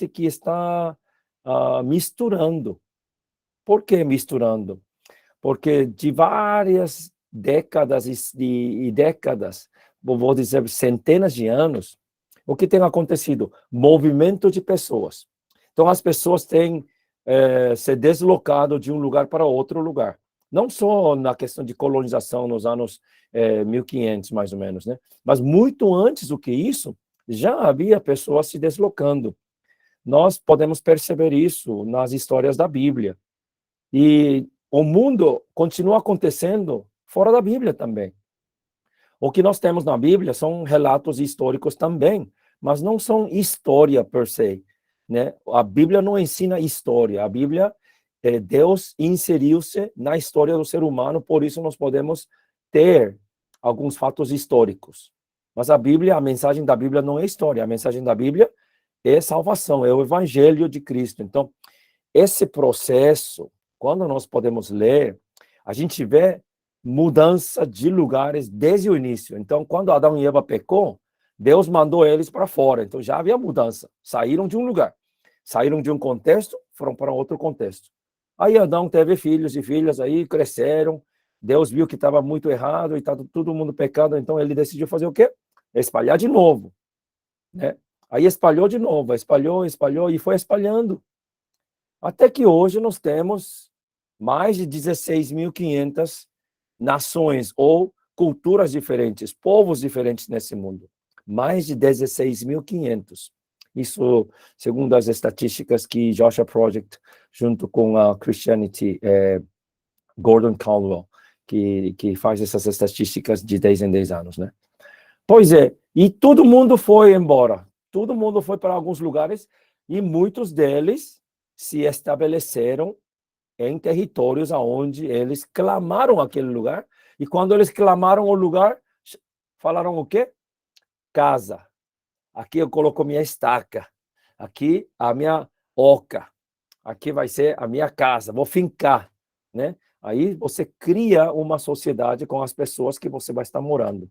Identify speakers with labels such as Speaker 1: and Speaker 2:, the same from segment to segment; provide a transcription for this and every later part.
Speaker 1: que está misturando. Por que misturando? Porque de várias décadas e décadas, vou dizer centenas de anos, o que tem acontecido? Movimento de pessoas. Então, as pessoas têm se deslocado de um lugar para outro lugar. Não só na questão de colonização nos anos 1500, mais ou menos, né? Mas muito antes do que isso, já havia pessoas se deslocando. Nós podemos perceber isso nas histórias da Bíblia. E o mundo continua acontecendo fora da Bíblia também. O que nós temos na Bíblia são relatos históricos também, mas não são história per se, né? A Bíblia não ensina história. A Bíblia, Deus inseriu-se na história do ser humano, por isso nós podemos ter alguns fatos históricos. Mas a Bíblia, a mensagem da Bíblia não é história. A mensagem da Bíblia é salvação, é o evangelho de Cristo. Então, esse processo, quando nós podemos ler, a gente vê mudança de lugares desde o início. Então, quando Adão e Eva pecou, Deus mandou eles para fora. Então, já havia mudança. Saíram de um lugar. Saíram de um contexto, foram para outro contexto. Aí Adão teve filhos e filhas, aí cresceram. Deus viu que estava muito errado e estava todo mundo pecado. Então, ele decidiu fazer o quê? Espalhar de novo, né? Aí espalhou de novo, espalhou e foi espalhando. Até que hoje nós temos mais de 16.500 nações ou culturas diferentes, povos diferentes nesse mundo. Mais de 16.500. Isso, segundo as estatísticas que Joshua Project, junto com a Christianity, Gordon Caldwell, que faz essas estatísticas de 10 em 10 anos, né? Pois é, e todo mundo foi embora. Todo mundo foi para alguns lugares e muitos deles se estabeleceram em territórios aonde eles clamaram aquele lugar. E quando eles clamaram o lugar, falaram o quê? Casa. Aqui eu coloco minha estaca. Aqui a minha oca. Aqui vai ser a minha casa. Vou fincar, né? Aí você cria uma sociedade com as pessoas que você vai estar morando.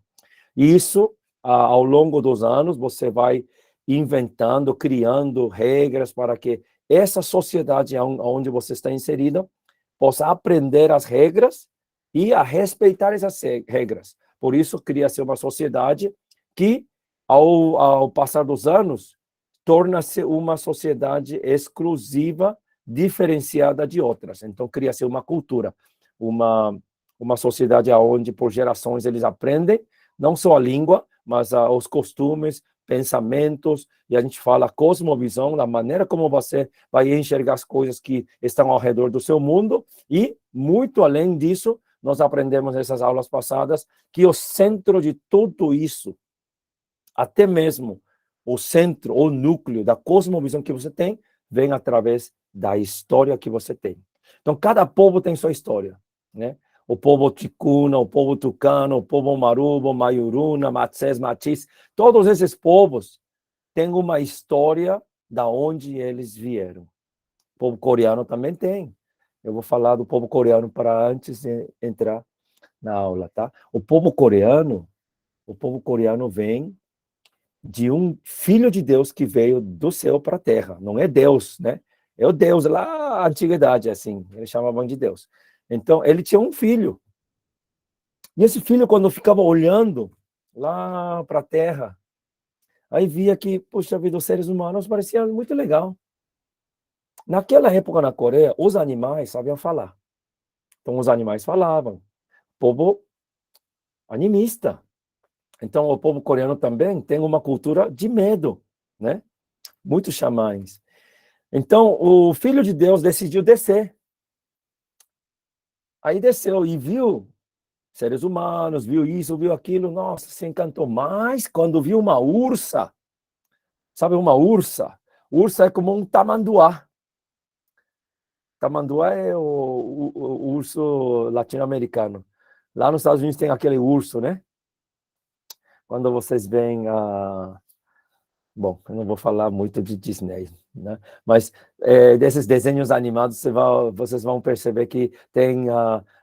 Speaker 1: E isso, ao longo dos anos, você vai inventando, criando regras para que essa sociedade onde você está inserida possa aprender as regras e a respeitar essas regras. Por isso, cria-se uma sociedade que, ao passar dos anos, torna-se uma sociedade exclusiva, diferenciada de outras. Então, cria-se uma cultura, uma sociedade onde, por gerações, eles aprendem não só a língua, mas os costumes, pensamentos, e a gente fala cosmovisão, da maneira como você vai enxergar as coisas que estão ao redor do seu mundo, e muito além disso, nós aprendemos nessas aulas passadas que o centro de tudo isso, até mesmo o centro, o núcleo da cosmovisão que você tem, vem através da história que você tem. Então, cada povo tem sua história, né? O povo ticuna, o povo tucano, o povo marubo, maiuruna, matsés, matis, todos esses povos têm uma história da onde eles vieram. O povo coreano também tem. Eu vou falar do povo coreano para antes de entrar na aula, tá? O povo coreano vem de um filho de Deus que veio do céu para a terra. Não é Deus, né? É o Deus lá na antiguidade, assim, eles chamavam de Deus. Então, ele tinha um filho. E esse filho, quando ficava olhando lá para a terra, aí via que, puxa vida, os seres humanos pareciam muito legal. Naquela época, na Coreia, os animais sabiam falar. Então, os animais falavam. Povo animista. Então, o povo coreano também tem uma cultura de medo, né? Muitos xamãs. Então, o Filho de Deus decidiu descer. Aí desceu e viu seres humanos, viu isso, viu aquilo, nossa, se encantou. Mas quando viu uma ursa, sabe uma ursa? Ursa é como um tamanduá. Tamanduá é o urso latino-americano. Lá nos Estados Unidos tem aquele urso, né? Quando vocês veem a... Bom, eu não vou falar muito de Disney, né? Mas desses desenhos animados, vocês vão perceber que tem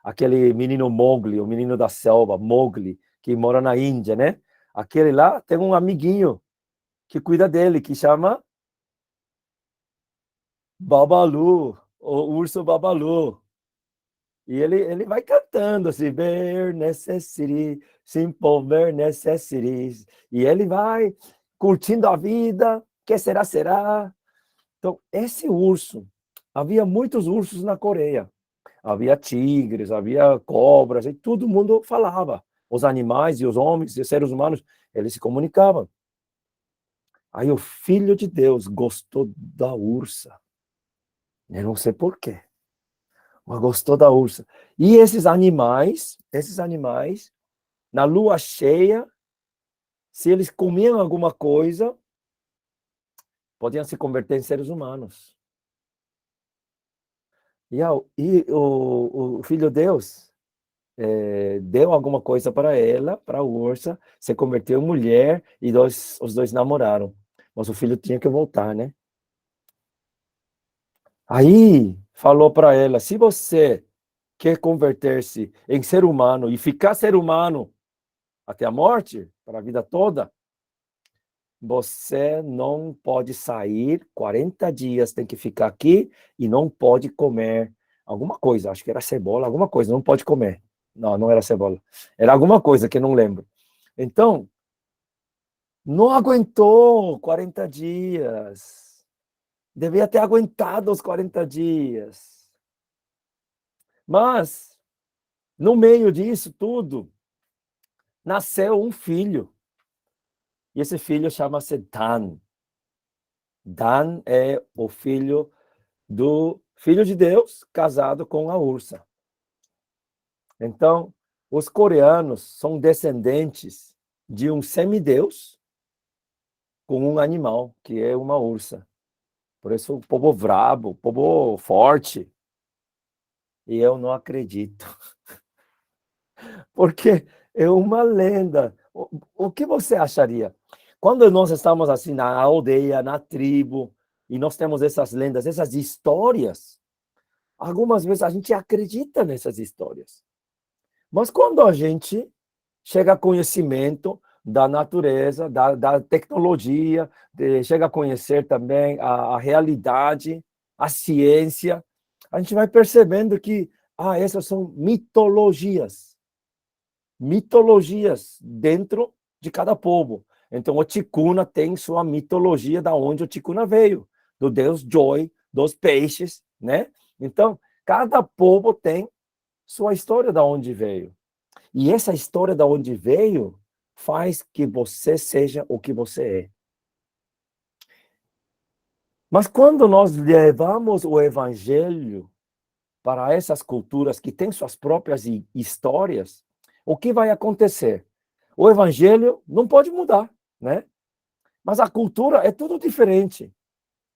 Speaker 1: aquele menino Mowgli, o menino da selva, Mowgli, que mora na Índia, né? Aquele lá tem um amiguinho que cuida dele, que chama Babalu, o urso Babalu. E ele vai cantando assim, bare necessity, simple bare necessities. E ele vai curtindo a vida, que será, será. Então, esse urso, havia muitos ursos na Coreia. Havia tigres, havia cobras, e todo mundo falava. Os animais e os homens e os seres humanos, eles se comunicavam. Aí o Filho de Deus gostou da ursa. Eu não sei por quê, mas gostou da ursa. E esses animais, na lua cheia, se eles comiam alguma coisa, podiam se converter em seres humanos. E o Filho de Deus deu alguma coisa para ela, para a ursa, se converteu em mulher e os dois namoraram. Mas o filho tinha que voltar, né? Aí falou para ela: se você quer converter-se em ser humano e ficar ser humano até a morte, para a vida toda, você não pode sair 40 dias, tem que ficar aqui e não pode comer alguma coisa, acho que era cebola, alguma coisa, não pode comer. Não, não era cebola. Era alguma coisa que eu não lembro. Então, não aguentou 40 dias. Devia ter aguentado os 40 dias. Mas, no meio disso tudo, nasceu um filho. E esse filho chama-se Dan. Dan é o filho do Filho de Deus casado com a ursa. Então, os coreanos são descendentes de um semideus com um animal, que é uma ursa. Por isso, o povo brabo, o povo forte. E eu não acredito. Porque é uma lenda. O que você acharia? Quando nós estamos assim na aldeia, na tribo, e nós temos essas lendas, essas histórias, algumas vezes a gente acredita nessas histórias. Mas quando a gente chega a conhecimento da natureza, da tecnologia, chega a conhecer também a realidade, a ciência, a gente vai percebendo que essas são mitologias dentro de cada povo. Então, o Ticuna tem sua mitologia da onde o Ticuna veio, do deus Joy, dos peixes, né? Então, cada povo tem sua história da onde veio. E essa história da onde veio faz que você seja o que você é. Mas quando nós levamos o evangelho para essas culturas que têm suas próprias histórias, o que vai acontecer? O evangelho não pode mudar, né? Mas a cultura é tudo diferente.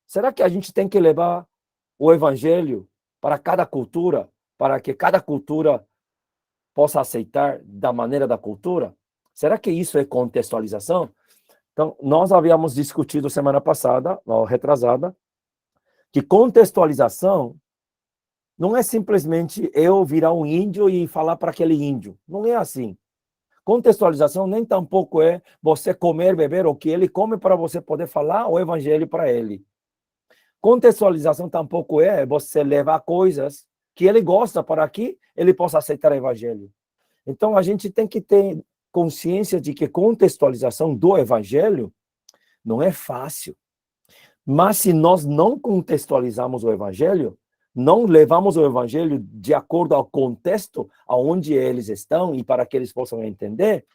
Speaker 1: Será que a gente tem que levar o evangelho para cada cultura, para que cada cultura possa aceitar da maneira da cultura? Será que isso é contextualização? Então, nós havíamos discutido semana passada, ou retrasada, que contextualização não é simplesmente eu virar um índio e falar para aquele índio. Não é assim. Contextualização nem tampouco é você comer, beber o que ele come para você poder falar o evangelho para ele. Contextualização tampouco é você levar coisas que ele gosta para que ele possa aceitar o evangelho. Então, a gente tem que ter consciência de que contextualização do evangelho não é fácil. Mas se nós não contextualizamos o evangelho, não levamos o evangelho de acordo ao contexto aonde eles estão e para que eles possam entender,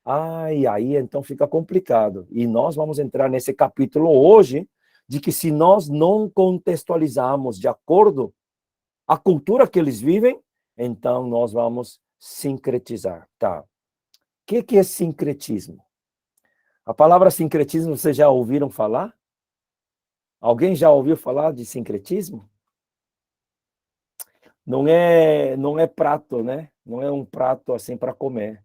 Speaker 1: aí então fica complicado. E nós vamos entrar nesse capítulo hoje, de que se nós não contextualizarmos de acordo à cultura que eles vivem, então nós vamos sincretizar, tá? O que é sincretismo? A palavra sincretismo, vocês já ouviram falar? Alguém já ouviu falar de sincretismo? Não é prato, né? Não é um prato assim para comer.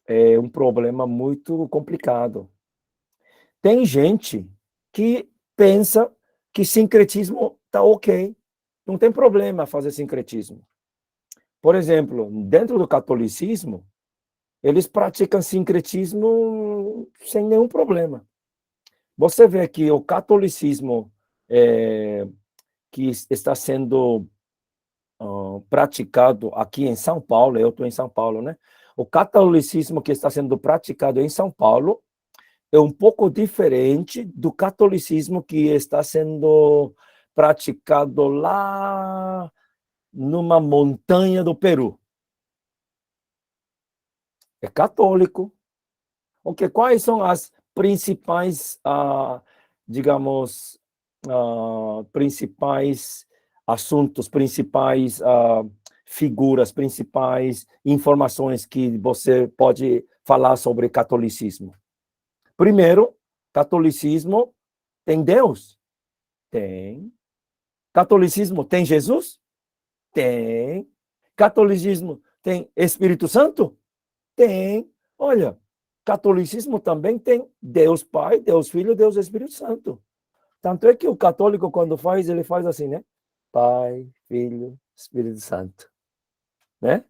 Speaker 1: É um problema muito complicado. Tem gente que pensa que sincretismo tá ok. Não tem problema fazer sincretismo. Por exemplo, dentro do catolicismo, eles praticam sincretismo sem nenhum problema. Você vê que o catolicismo que está sendo praticado aqui em São Paulo, eu estou em São Paulo, né? O catolicismo que está sendo praticado em São Paulo é um pouco diferente do catolicismo que está sendo praticado lá numa montanha do Peru. É católico. Okay, quais são as principais, digamos, principais assuntos, principais figuras, principais informações que você pode falar sobre catolicismo? Primeiro, catolicismo tem Deus? Tem. Catolicismo tem Jesus? Tem. Catolicismo tem Espírito Santo? Tem. Olha, catolicismo também tem Deus Pai, Deus Filho, Deus Espírito Santo. Tanto é que o católico, quando faz, ele faz assim, né? Pai, Filho, Espírito Santo. Né?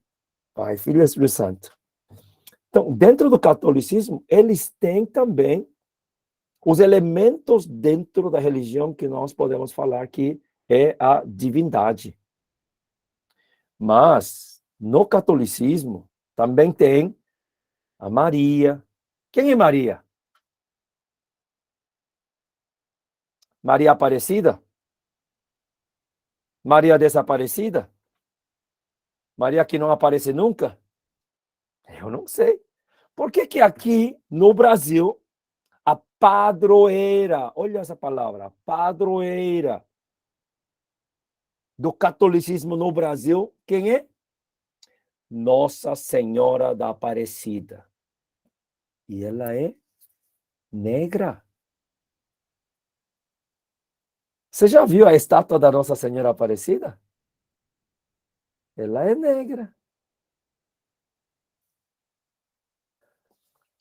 Speaker 1: Pai, Filho e Espírito Santo. Então, dentro do catolicismo, eles têm também os elementos dentro da religião que nós podemos falar que é a divindade. Mas, no catolicismo, também tem a Maria. Quem é Maria? Maria Aparecida? Maria desaparecida? Maria que não aparece nunca? Eu não sei. Por que que aqui no Brasil, a padroeira, olha essa palavra, padroeira do catolicismo no Brasil, quem é? Nossa Senhora da Aparecida. E ela é negra. Você já viu a estátua da Nossa Senhora Aparecida? Ela é negra.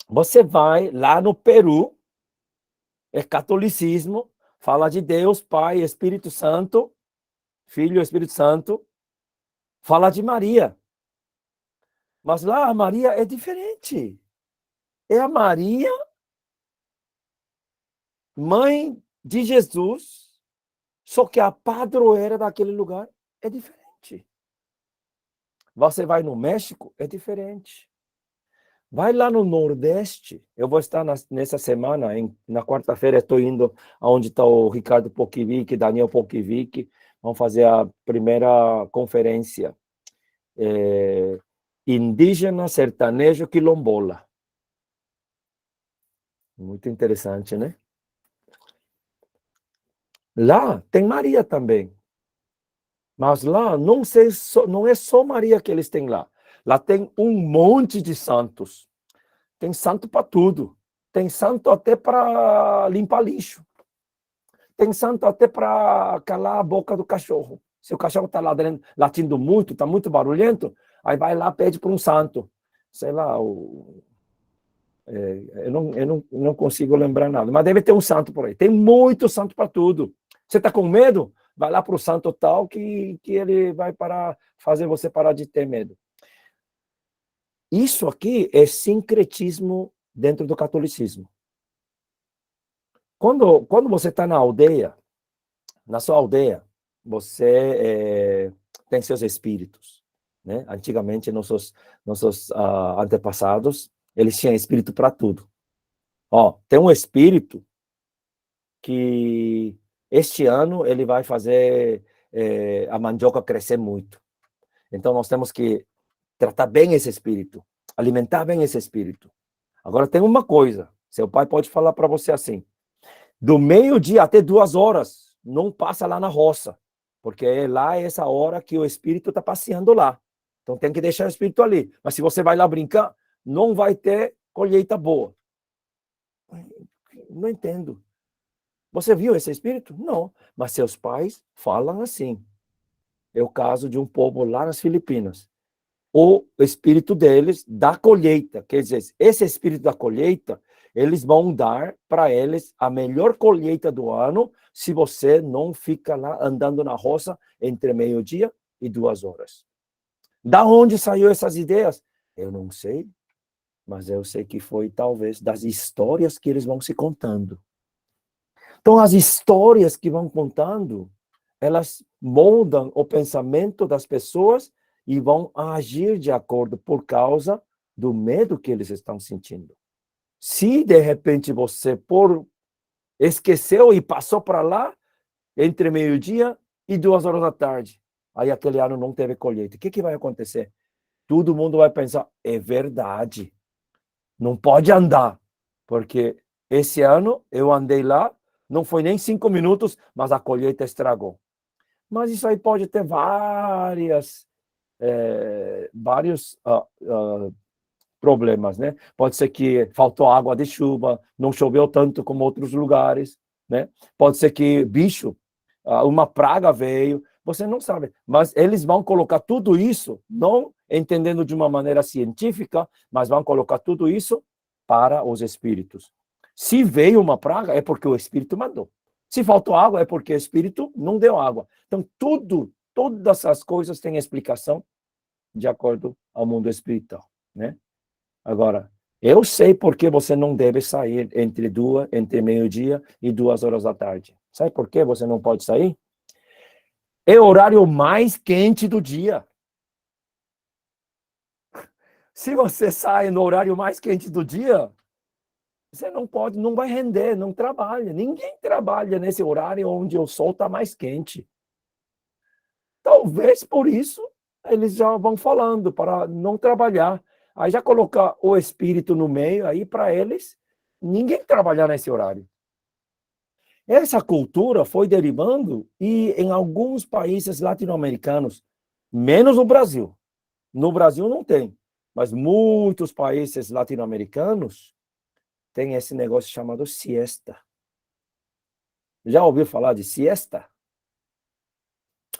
Speaker 1: Você vai lá no Peru, é catolicismo, fala de Deus, Pai, Espírito Santo, Filho e Espírito Santo, fala de Maria. Mas lá a Maria é diferente. É a Maria, mãe de Jesus, só que a padroeira daquele lugar é diferente. Você vai no México, é diferente. Vai lá no Nordeste, eu vou estar nessa semana, na quarta-feira, estou indo aonde está o Ricardo Pokivic, Daniel Pokivic, vamos fazer a primeira conferência indígena, sertanejo, quilombola. Muito interessante, né? Lá tem Maria também. Mas lá não é só Maria que eles têm lá. Lá tem um monte de santos. Tem santo para tudo. Tem santo até para limpar lixo. Tem santo até para calar a boca do cachorro. Se o cachorro está latindo muito, está muito barulhento, aí vai lá, pede para um santo. Sei lá, eu não consigo lembrar nada, mas deve ter um santo por aí. Tem muito santo para tudo. Você está com medo? Vai lá para o santo tal que ele vai fazer você parar de ter medo. Isso aqui é sincretismo dentro do catolicismo. Quando você está na aldeia, na sua aldeia, você tem seus espíritos. Né? Antigamente, nossos antepassados, eles tinham espírito para tudo. Ó, tem um espírito que este ano ele vai fazer a mandioca crescer muito. Então, nós temos que tratar bem esse espírito, alimentar bem esse espírito. Agora, tem uma coisa, seu pai pode falar para você assim, do meio-dia até 2 horas, não passa lá na roça, porque lá é essa hora que o espírito está passeando lá. Então, tem que deixar o espírito ali. Mas se você vai lá brincar, não vai ter colheita boa. Não entendo. Você viu esse espírito? Não. Mas seus pais falam assim. É o caso de um povo lá nas Filipinas. O espírito deles da colheita. Quer dizer, esse espírito da colheita, eles vão dar para eles a melhor colheita do ano se você não fica lá andando na roça entre meio-dia e 2 horas. Da onde saiu essas ideias? Eu não sei, mas eu sei que foi talvez das histórias que eles vão se contando. Então, as histórias que vão contando, elas moldam o pensamento das pessoas e vão agir de acordo por causa do medo que eles estão sentindo. Se, de repente, você esqueceu e passou para lá, entre meio-dia e 2 horas da tarde, aí aquele ano não teve colheita, o que vai acontecer? Todo mundo vai pensar, é verdade, não pode andar, porque esse ano eu andei lá, não foi nem 5 minutos, mas a colheita estragou. Mas isso aí pode ter vários problemas, né? Pode ser que faltou água de chuva, não choveu tanto como outros lugares, né? Pode ser que bicho, uma praga veio, você não sabe. Mas eles vão colocar tudo isso, não entendendo de uma maneira científica, mas vão colocar tudo isso para os espíritos. Se veio uma praga, é porque o espírito mandou. Se faltou água, é porque o espírito não deu água. Então, todas as coisas têm explicação de acordo ao mundo espiritual, né? Agora, eu sei por que você não deve sair entre meio-dia e 2 horas da tarde. Sabe por que você não pode sair? É o horário mais quente do dia. Se você sai no horário mais quente do dia, você não pode, não vai render, não trabalha. Ninguém trabalha nesse horário onde o sol está mais quente. Talvez por isso eles já vão falando para não trabalhar. Aí já colocar o espírito no meio, aí para eles, ninguém trabalhar nesse horário. Essa cultura foi derivando e em alguns países latino-americanos, menos no Brasil. No Brasil não tem, mas muitos países latino-americanos têm esse negócio chamado siesta. Já ouviu falar de siesta?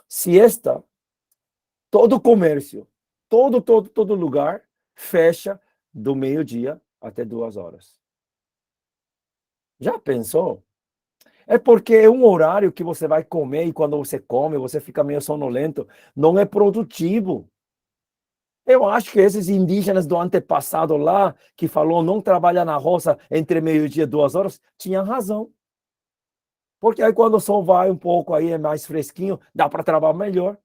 Speaker 1: Siesta, todo comércio, todo lugar fecha do meio-dia até 2 horas. Já pensou? É porque é um horário que você vai comer e quando você come, você fica meio sonolento. Não é produtivo. Eu acho que esses indígenas do antepassado lá, que falou não trabalha na roça entre meio-dia e 2 horas, tinham razão. Porque aí quando o sol vai um pouco, aí é mais fresquinho, dá para trabalhar melhor.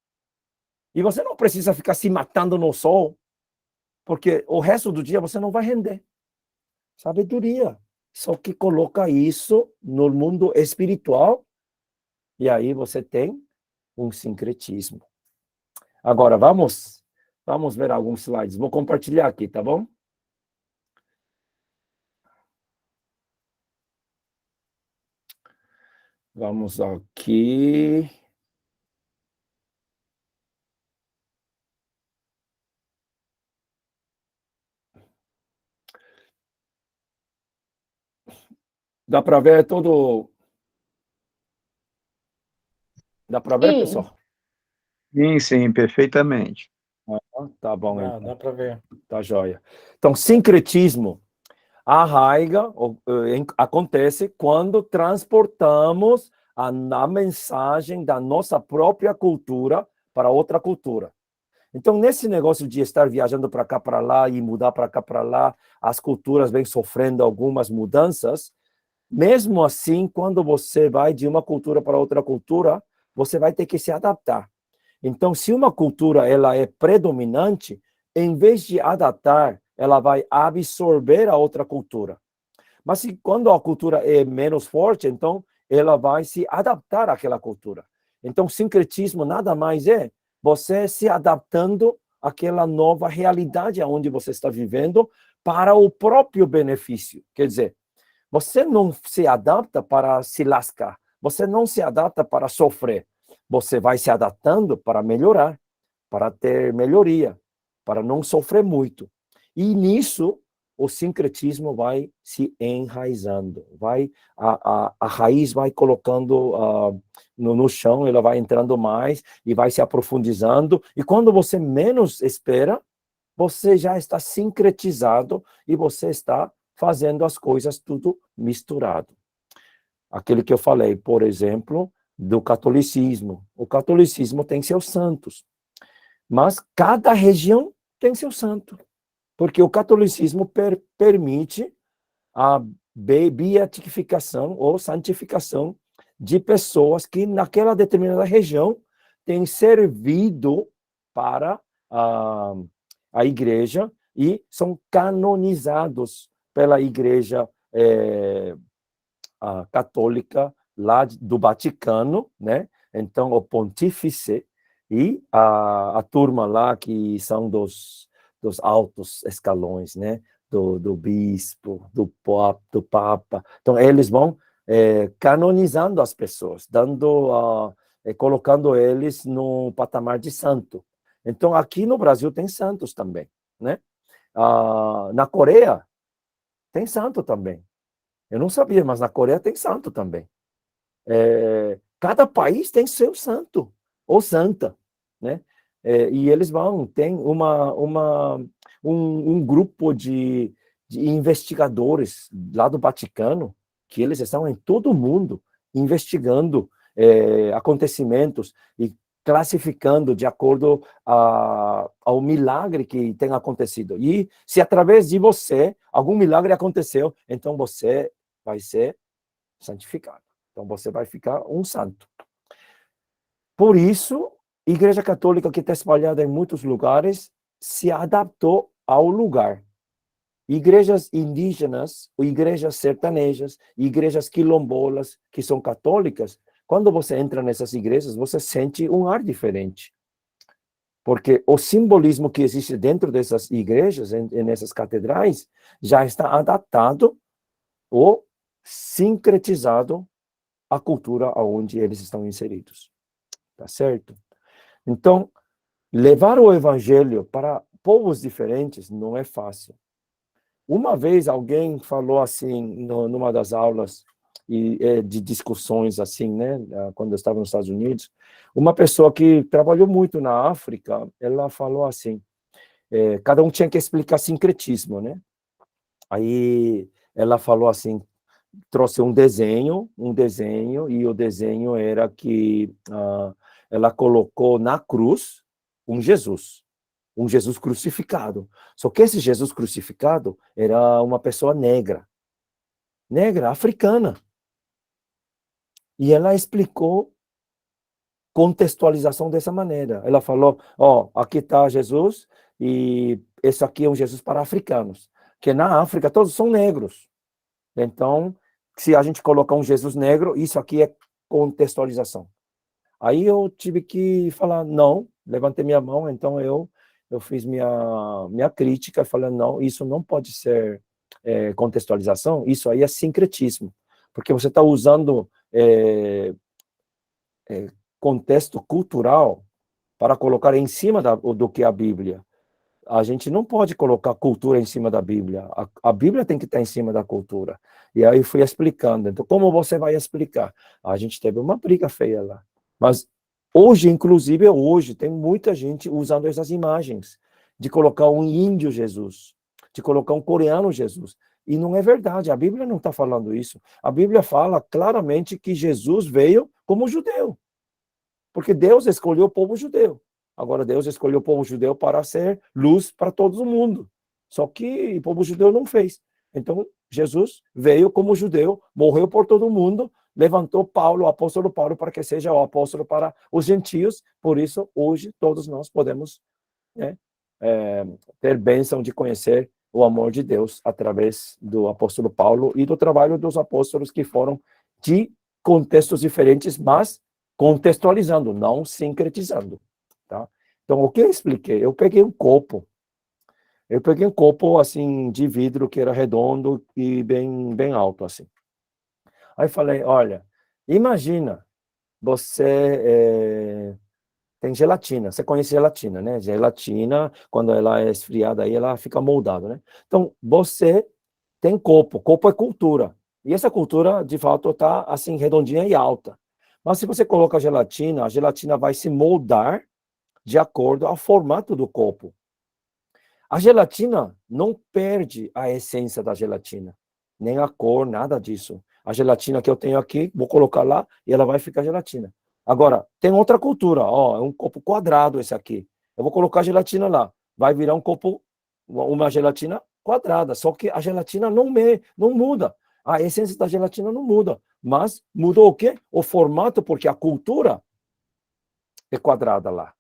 Speaker 1: E você não precisa ficar se matando no sol, porque o resto do dia você não vai render. Sabedoria. Só que coloca isso no mundo espiritual e aí você tem um sincretismo. Agora, vamos ver alguns slides. Vou compartilhar aqui, tá bom? Vamos aqui. Dá para ver todo... Dá para ver, pessoal?
Speaker 2: Sim, perfeitamente.
Speaker 1: Tá bom, então.
Speaker 3: Dá para ver.
Speaker 1: Tá joia. Então, sincretismo acontece quando transportamos a mensagem da nossa própria cultura para outra cultura. Então, nesse negócio de estar viajando para cá, para lá e mudar para cá, para lá, as culturas vêm sofrendo algumas mudanças. Mesmo assim, quando você vai de uma cultura para outra cultura, você vai ter que se adaptar. Então, se uma cultura ela é predominante, em vez de adaptar, ela vai absorver a outra cultura. Mas se quando a cultura é menos forte, então ela vai se adaptar àquela cultura. Então, sincretismo nada mais é você se adaptando àquela nova realidade onde você está vivendo para o próprio benefício. Quer dizer, você não se adapta para se lascar, você não se adapta para sofrer. Você vai se adaptando para melhorar, para ter melhoria, para não sofrer muito. E nisso, o sincretismo vai se enraizando, a raiz vai colocando no chão, ela vai entrando mais e vai se aprofundizando. E quando você menos espera, você já está sincretizado e você está fazendo as coisas tudo misturado. Aquele que eu falei, por exemplo, do catolicismo. O catolicismo tem seus santos, mas cada região tem seu santo, porque o catolicismo permite beatificação ou santificação de pessoas que naquela determinada região têm servido para a igreja e são canonizados pela igreja católica lá do Vaticano, né? Então, o pontífice e a turma lá que são dos altos escalões, né? Do bispo, do papa. Então, eles vão canonizando as pessoas, colocando eles no patamar de santo. Então, aqui no Brasil tem santos também, né? Na Coreia tem santo também. Eu não sabia, mas na Coreia tem santo também. Cada país tem seu santo ou santa, né? E eles tem um grupo de investigadores lá do Vaticano, que eles estão em todo o mundo investigando acontecimentos e classificando de acordo ao milagre que tem acontecido. E se através de você algum milagre aconteceu, então você vai ser santificado. Então você vai ficar um santo. Por isso, a Igreja Católica, que está espalhada em muitos lugares, se adaptou ao lugar. Igrejas indígenas, igrejas sertanejas, igrejas quilombolas, que são católicas, quando você entra nessas igrejas, você sente um ar diferente. Porque o simbolismo que existe dentro dessas igrejas, nessas catedrais, já está adaptado ou sincretizado à cultura onde eles estão inseridos. Tá certo? Então, levar o evangelho para povos diferentes não é fácil. Uma vez alguém falou assim, numa das aulas de discussões assim, né, quando eu estava nos Estados Unidos, uma pessoa que trabalhou muito na África, ela falou assim, cada um tinha que explicar sincretismo, né? Aí ela falou assim, trouxe um desenho, e o desenho era que ela colocou na cruz um Jesus crucificado. Só que esse Jesus crucificado era uma pessoa negra, africana. E ela explicou contextualização dessa maneira. Ela falou, aqui está Jesus, e esse aqui é um Jesus para africanos, que na África todos são negros. Então, se a gente colocar um Jesus negro, isso aqui é contextualização. Aí eu tive que falar, não, levantei minha mão, então eu fiz minha crítica, falando, não, isso não pode ser contextualização, isso aí é sincretismo, porque você está usando contexto cultural para colocar em cima do que é a Bíblia. A gente não pode colocar cultura em cima da Bíblia. A Bíblia tem que estar em cima da cultura. E aí fui explicando. Então, como você vai explicar? A gente teve uma briga feia lá. Mas hoje, inclusive, tem muita gente usando essas imagens de colocar um índio Jesus, de colocar um coreano Jesus. E não é verdade. A Bíblia não está falando isso. A Bíblia fala claramente que Jesus veio como judeu. Porque Deus escolheu o povo judeu. Agora, Deus escolheu o povo judeu para ser luz para todo o mundo. Só que o povo judeu não fez. Então, Jesus veio como judeu, morreu por todo mundo, levantou Paulo, o apóstolo Paulo, para que seja o apóstolo para os gentios. Por isso, hoje, todos nós podemos ter bênção de conhecer o amor de Deus através do apóstolo Paulo e do trabalho dos apóstolos que foram de contextos diferentes, mas contextualizando, não sincretizando. Tá? Então, o que eu expliquei? Eu peguei um copo, assim, de vidro que era redondo e bem alto, assim. Aí falei, olha, imagina, você tem gelatina, você conhece gelatina, né? Gelatina, quando ela é esfriada, aí ela fica moldada, né? Então, você tem copo é cultura. E essa cultura, de fato, está assim, redondinha e alta. Mas se você coloca a gelatina vai se moldar de acordo ao formato do copo. A gelatina não perde a essência da gelatina, nem a cor, nada disso. A gelatina que eu tenho aqui, vou colocar lá e ela vai ficar gelatina. Agora, tem outra cultura, é um copo quadrado esse aqui. Eu vou colocar a gelatina lá, vai virar um copo, uma gelatina quadrada, só que a gelatina não muda. A essência da gelatina não muda, mas mudou o quê? O formato, porque a cultura é quadrada lá.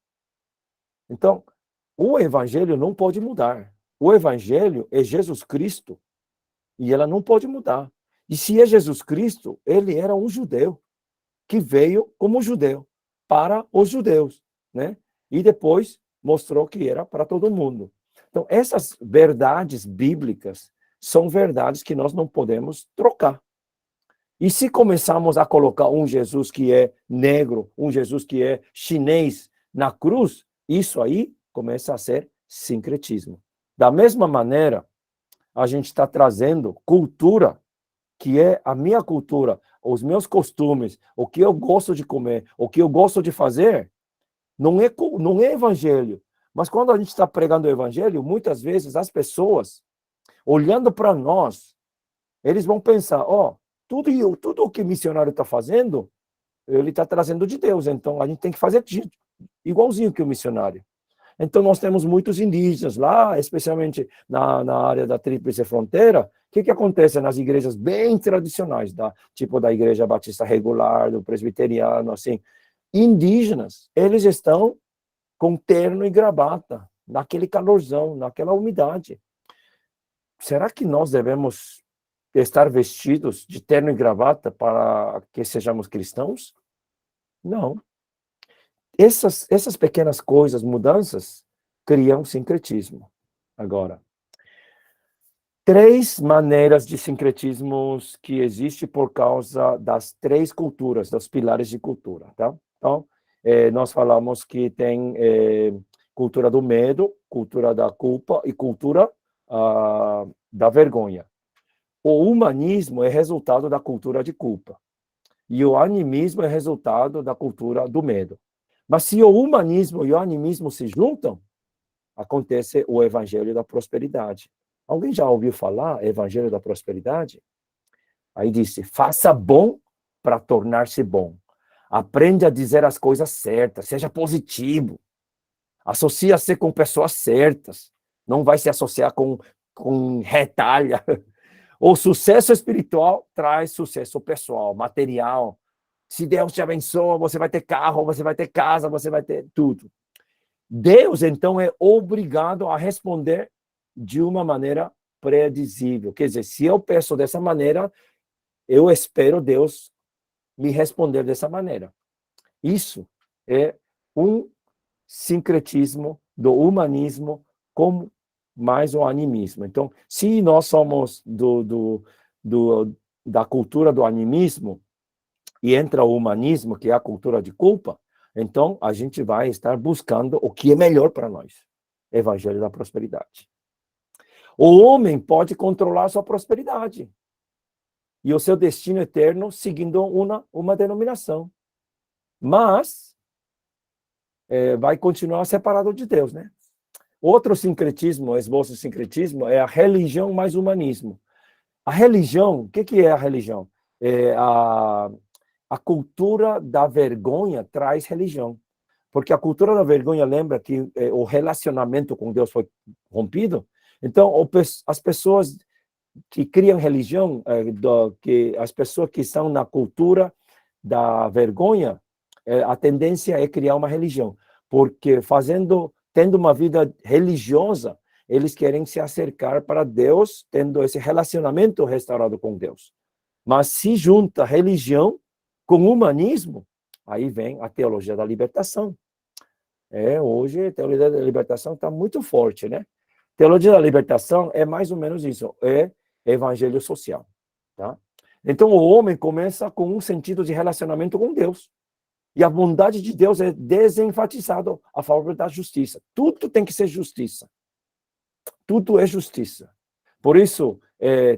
Speaker 1: Então, o evangelho não pode mudar. O evangelho é Jesus Cristo e ela não pode mudar. E se é Jesus Cristo, ele era um judeu que veio como judeu para os judeus, né? E depois mostrou que era para todo mundo. Então, essas verdades bíblicas são verdades que nós não podemos trocar. E se começarmos a colocar um Jesus que é negro, um Jesus que é chinês na cruz, isso aí começa a ser sincretismo. Da mesma maneira, a gente está trazendo cultura, que é a minha cultura, os meus costumes, o que eu gosto de comer, o que eu gosto de fazer, não é evangelho. Mas quando a gente está pregando o evangelho, muitas vezes as pessoas, olhando para nós, eles vão pensar, ó, tudo o que o missionário está fazendo, ele está trazendo de Deus, então a gente tem que fazer igualzinho que o missionário. Então nós temos muitos indígenas lá, especialmente na área da Tríplice Fronteira. O que acontece nas igrejas bem tradicionais, tipo da Igreja Batista Regular, do Presbiteriano, assim, indígenas, eles estão com terno e gravata, naquele calorzão, naquela umidade. Será que nós devemos estar vestidos de terno e gravata para que sejamos cristãos? Não. Essas pequenas coisas, mudanças, criam sincretismo. Agora, 3 maneiras de sincretismos que existem por causa das 3 culturas, dos pilares de cultura, tá? Então, nós falamos que tem cultura do medo, cultura da culpa e cultura da vergonha. O humanismo é resultado da cultura de culpa. E o animismo é resultado da cultura do medo. Mas se o humanismo e o animismo se juntam, acontece o evangelho da prosperidade. Alguém já ouviu falar evangelho da prosperidade? Aí disse, faça bom para tornar-se bom. Aprende a dizer as coisas certas, seja positivo. Associa-se com pessoas certas. Não vai se associar com retalha. O sucesso espiritual traz sucesso pessoal, material. Se Deus te abençoa, você vai ter carro, você vai ter casa, você vai ter tudo. Deus, então, é obrigado a responder de uma maneira predizível. Quer dizer, se eu peço dessa maneira, eu espero Deus me responder dessa maneira. Isso é um sincretismo do humanismo com mais o animismo. Então, se nós somos da cultura do animismo e entra o humanismo, que é a cultura de culpa, então a gente vai estar buscando o que é melhor para nós. Evangelho da prosperidade. O homem pode controlar a sua prosperidade e o seu destino eterno seguindo uma denominação. Mas vai continuar separado de Deus, né? Outro sincretismo, esboço de sincretismo, é a religião mais humanismo. A religião, o que é a religião? A cultura da vergonha traz religião. Porque a cultura da vergonha lembra que o relacionamento com Deus foi rompido. Então, as pessoas que criam religião, as pessoas que estão na cultura da vergonha, a tendência é criar uma religião. Porque tendo uma vida religiosa, eles querem se acercar para Deus, tendo esse relacionamento restaurado com Deus. Mas se junta religião com humanismo, aí vem a teologia da libertação. Hoje a teologia da libertação está muito forte, né? Teologia da libertação é mais ou menos isso, é evangelho social, tá? Então o homem começa com um sentido de relacionamento com Deus. E a bondade de Deus é desenfatizada a favor da justiça. Tudo tem que ser justiça. Tudo é justiça. Por isso,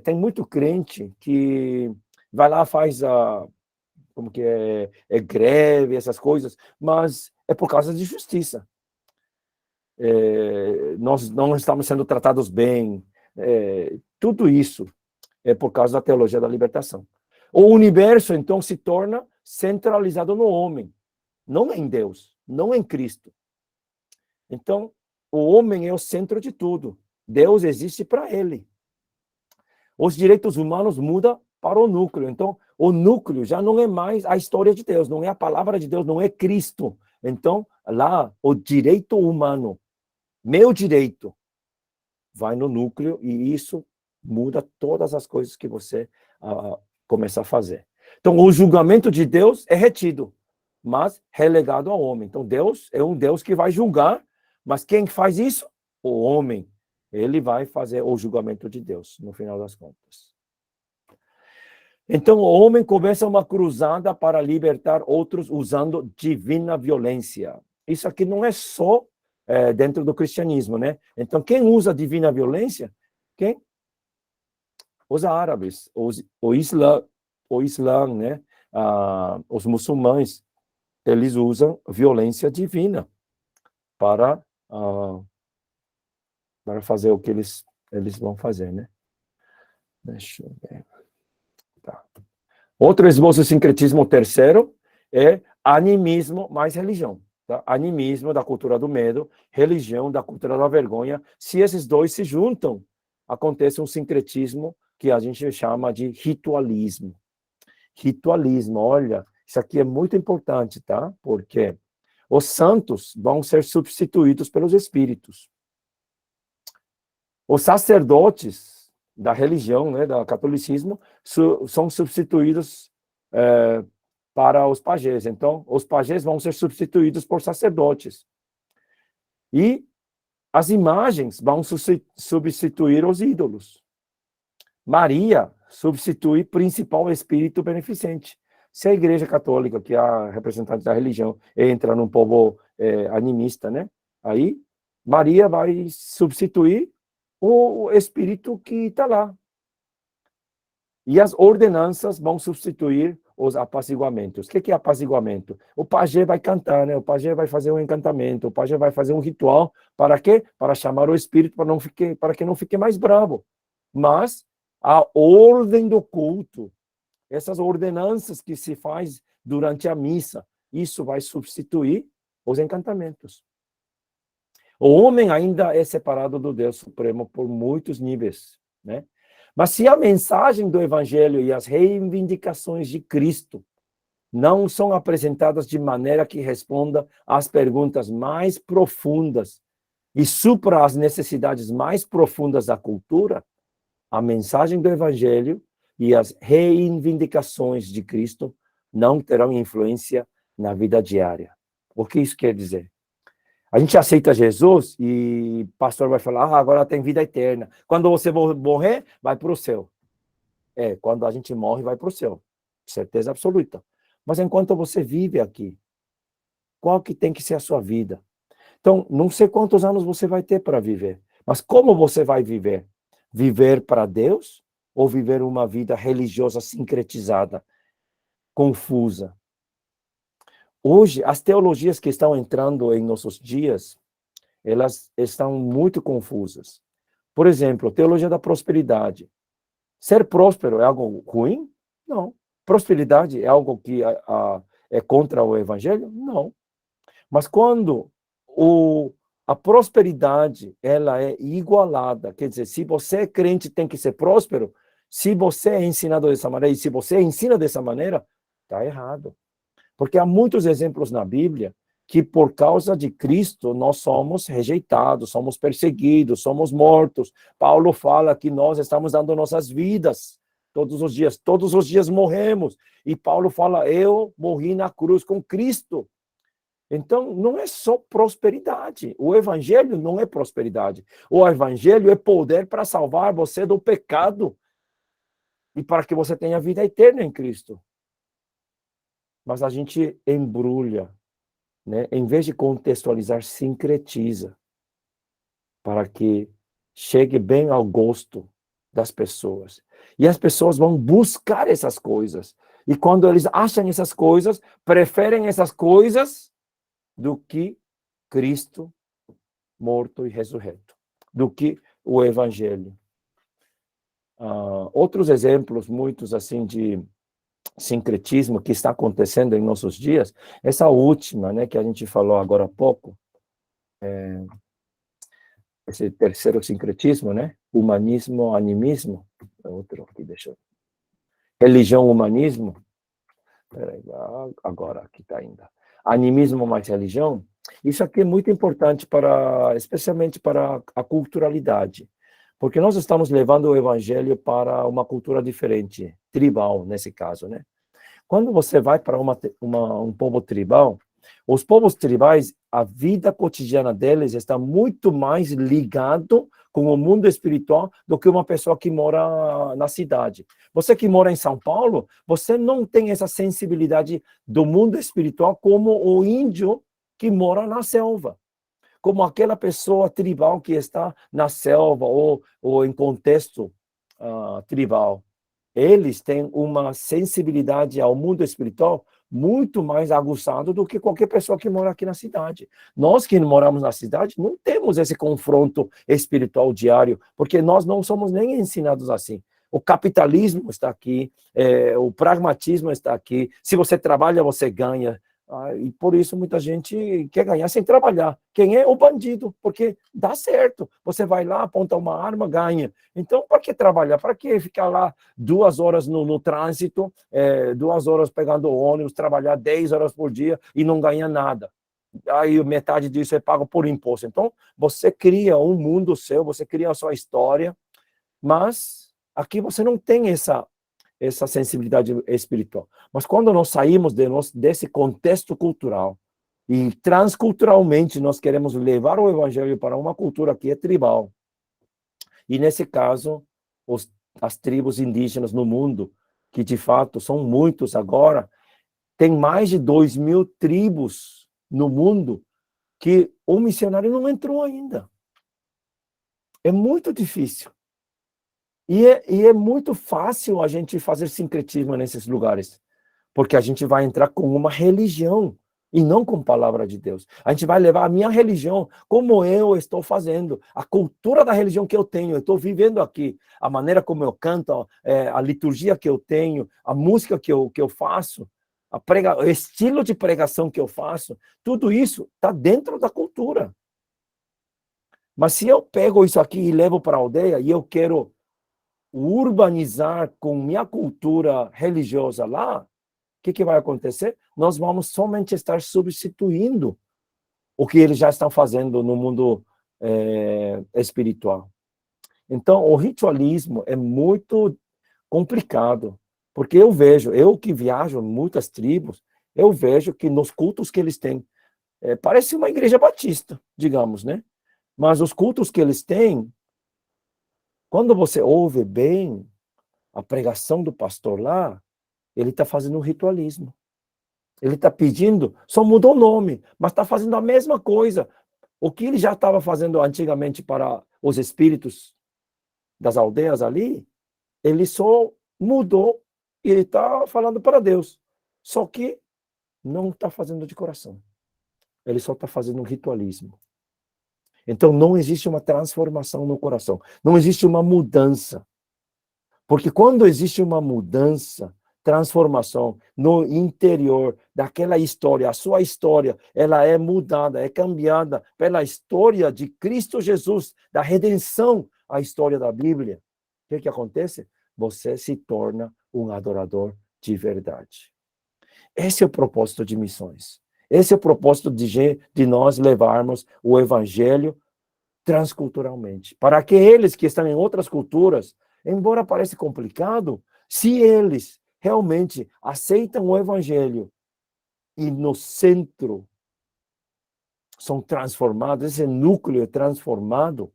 Speaker 1: tem muito crente que vai lá, faz como que é greve, essas coisas, mas é por causa de justiça. Nós não estamos sendo tratados bem. Tudo isso é por causa da teologia da libertação. O universo, então, se torna centralizado no homem, não em Deus, não em Cristo. Então, o homem é o centro de tudo. Deus existe para ele. Os direitos humanos mudam para o núcleo. Então, o núcleo já não é mais a história de Deus, não é a palavra de Deus, não é Cristo. Então, lá, o direito humano, meu direito, vai no núcleo e isso muda todas as coisas que você começa a fazer. Então, o julgamento de Deus é retido, mas relegado ao homem. Então, Deus é um Deus que vai julgar, mas quem faz isso? O homem. Ele vai fazer o julgamento de Deus, no final das contas. Então, o homem começa uma cruzada para libertar outros usando divina violência. Isso aqui não é só dentro do cristianismo, né? Então, quem usa divina violência? Quem? Os árabes, o Islã, né? Os muçulmanos, eles usam violência divina para fazer o que eles vão fazer, né? Deixa eu ver. Tá. Outro esboço de sincretismo terceiro é animismo mais religião. Tá? Animismo da cultura do medo, religião da cultura da vergonha. Se esses dois se juntam, acontece um sincretismo que a gente chama de ritualismo. Ritualismo, olha, isso aqui é muito importante, tá? Porque os santos vão ser substituídos pelos espíritos. Os sacerdotes da religião, né, do catolicismo, são substituídos para os pajés. Então, os pajés vão ser substituídos por sacerdotes. E as imagens vão substituir os ídolos. Maria substitui principal espírito beneficente. Se a Igreja Católica, que é a representante da religião, entra num povo animista, né? Aí, Maria vai substituir o espírito que está lá. E as ordenanças vão substituir os apaziguamentos. O que é apaziguamento? O pajé vai cantar, né? O pajé vai fazer um encantamento, o pajé vai fazer um ritual. Para quê? Para chamar o espírito para que não fique mais bravo. Mas a ordem do culto, essas ordenanças que se faz durante a missa, isso vai substituir os encantamentos. O homem ainda é separado do Deus Supremo por muitos níveis, né? Mas se a mensagem do Evangelho e as reivindicações de Cristo não são apresentadas de maneira que responda às perguntas mais profundas e supra as necessidades mais profundas da cultura, a mensagem do Evangelho e as reivindicações de Cristo não terão influência na vida diária. O que isso quer dizer? A gente aceita Jesus e o pastor vai falar, agora tem vida eterna. Quando você morrer, vai para o céu. Quando a gente morre, vai para o céu. Certeza absoluta. Mas enquanto você vive aqui, qual que tem que ser a sua vida? Então, não sei quantos anos você vai ter para viver. Mas como você vai viver? Viver para Deus ou viver uma vida religiosa sincretizada, confusa? Hoje, as teologias que estão entrando em nossos dias, elas estão muito confusas. Por exemplo, teologia da prosperidade. Ser próspero é algo ruim? Não. Prosperidade é algo que é contra o evangelho? Não. Mas quando a prosperidade ela é igualada, quer dizer, se você é crente tem que ser próspero, se você é ensinado dessa maneira e se você ensina dessa maneira, está errado. Porque há muitos exemplos na Bíblia que por causa de Cristo nós somos rejeitados, somos perseguidos, somos mortos. Paulo fala que nós estamos dando nossas vidas todos os dias morremos. E Paulo fala, eu morri na cruz com Cristo. Então, não é só prosperidade. O evangelho não é prosperidade. O evangelho é poder para salvar você do pecado e para que você tenha vida eterna em Cristo. Mas a gente embrulha, né? Em vez de contextualizar, sincretiza para que chegue bem ao gosto das pessoas. E as pessoas vão buscar essas coisas. E quando eles acham essas coisas, preferem essas coisas do que Cristo morto e ressurreto, do que o Evangelho. Outros exemplos, muitos assim, de sincretismo que está acontecendo em nossos dias, essa última, né, que a gente falou agora há pouco, esse terceiro sincretismo, né, humanismo, animismo, outro aqui, deixa eu... religião, humanismo. Agora aqui está ainda. Animismo mais religião. Isso aqui é muito importante especialmente para a culturalidade, porque nós estamos levando o evangelho para uma cultura diferente, tribal nesse caso, né? Quando você vai para um povo tribal, os povos tribais, a vida cotidiana deles está muito mais ligado com o mundo espiritual do que uma pessoa que mora na cidade. Você que mora em São Paulo, você não tem essa sensibilidade do mundo espiritual como o índio que mora na selva, como aquela pessoa tribal que está na selva ou em contexto tribal. Eles têm uma sensibilidade ao mundo espiritual muito mais aguçada do que qualquer pessoa que mora aqui na cidade. Nós que moramos na cidade não temos esse confronto espiritual diário, porque nós não somos nem ensinados assim. O capitalismo está aqui, o pragmatismo está aqui. Se você trabalha, você ganha. E por isso muita gente quer ganhar sem trabalhar. Quem é? O bandido, porque dá certo. Você vai lá, aponta uma arma, ganha. Então, para que trabalhar? Para que ficar lá 2 horas no trânsito, 2 horas pegando ônibus, trabalhar 10 horas por dia e não ganhar nada? Aí metade disso é pago por imposto. Então, você cria um mundo seu, você cria a sua história, mas aqui você não tem essa sensibilidade espiritual. Mas quando nós saímos desse contexto cultural e transculturalmente nós queremos levar o evangelho para uma cultura que é tribal, e nesse caso, as tribos indígenas no mundo, que de fato são muitos agora, tem mais de 2.000 tribos no mundo que o missionário não entrou ainda. É muito difícil. E é muito fácil a gente fazer sincretismo nesses lugares, porque a gente vai entrar com uma religião e não com a palavra de Deus. A gente vai levar a minha religião, como eu estou fazendo, a cultura da religião que eu tenho, eu estou vivendo aqui, a maneira como eu canto, a liturgia que eu tenho, a música que eu faço, o estilo de pregação que eu faço, tudo isso está dentro da cultura. Mas se eu pego isso aqui e levo para a aldeia e eu quero urbanizar com minha cultura religiosa lá, o que vai acontecer? Nós vamos somente estar substituindo o que eles já estão fazendo no mundo espiritual. Então, o ritualismo é muito complicado, porque eu que viajo em muitas tribos, eu vejo que nos cultos que eles têm, parece uma igreja batista, digamos, né? Mas os cultos que eles têm, quando você ouve bem a pregação do pastor lá, ele está fazendo um ritualismo. Ele está pedindo, só mudou o nome, mas está fazendo a mesma coisa. O que ele já estava fazendo antigamente para os espíritos das aldeias ali, ele só mudou e ele está falando para Deus. Só que não está fazendo de coração. Ele só está fazendo um ritualismo. Então não existe uma transformação no coração. Não existe uma mudança. Porque quando existe uma mudança, transformação no interior daquela história, a sua história, ela é mudada, é cambiada pela história de Cristo Jesus, da redenção, a história da Bíblia. O que acontece? Você se torna um adorador de verdade. Esse é o propósito de missões. Esse é o propósito de nós levarmos o evangelho transculturalmente. Para que eles que estão em outras culturas, embora pareça complicado, se eles realmente aceitam o evangelho e no centro são transformados, esse núcleo é transformado,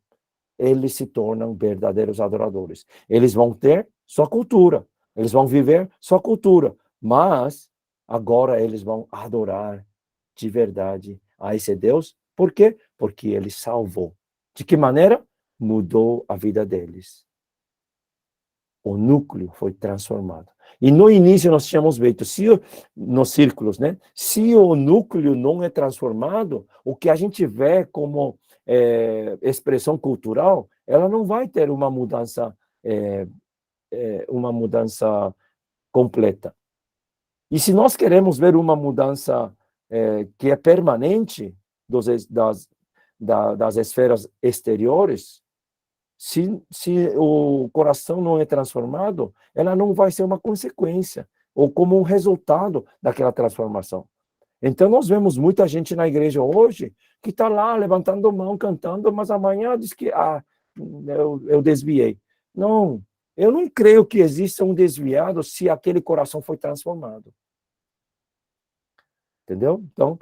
Speaker 1: eles se tornam verdadeiros adoradores. Eles vão ter sua cultura, eles vão viver sua cultura, mas agora eles vão adorar de verdade a esse Deus. Por quê? Porque ele salvou. De que maneira? Mudou a vida deles. O núcleo foi transformado. E no início nós tínhamos visto, nos círculos, né? Se o núcleo não é transformado, o que a gente vê como expressão cultural, ela não vai ter uma mudança completa. E se nós queremos ver uma mudança que é permanente das esferas exteriores, Se o coração não é transformado, ela não vai ser uma consequência, ou como um resultado daquela transformação. Então, nós vemos muita gente na igreja hoje que está lá levantando mão, cantando, mas amanhã diz que eu desviei. Não, eu não creio que exista um desviado se aquele coração foi transformado. Entendeu? Então,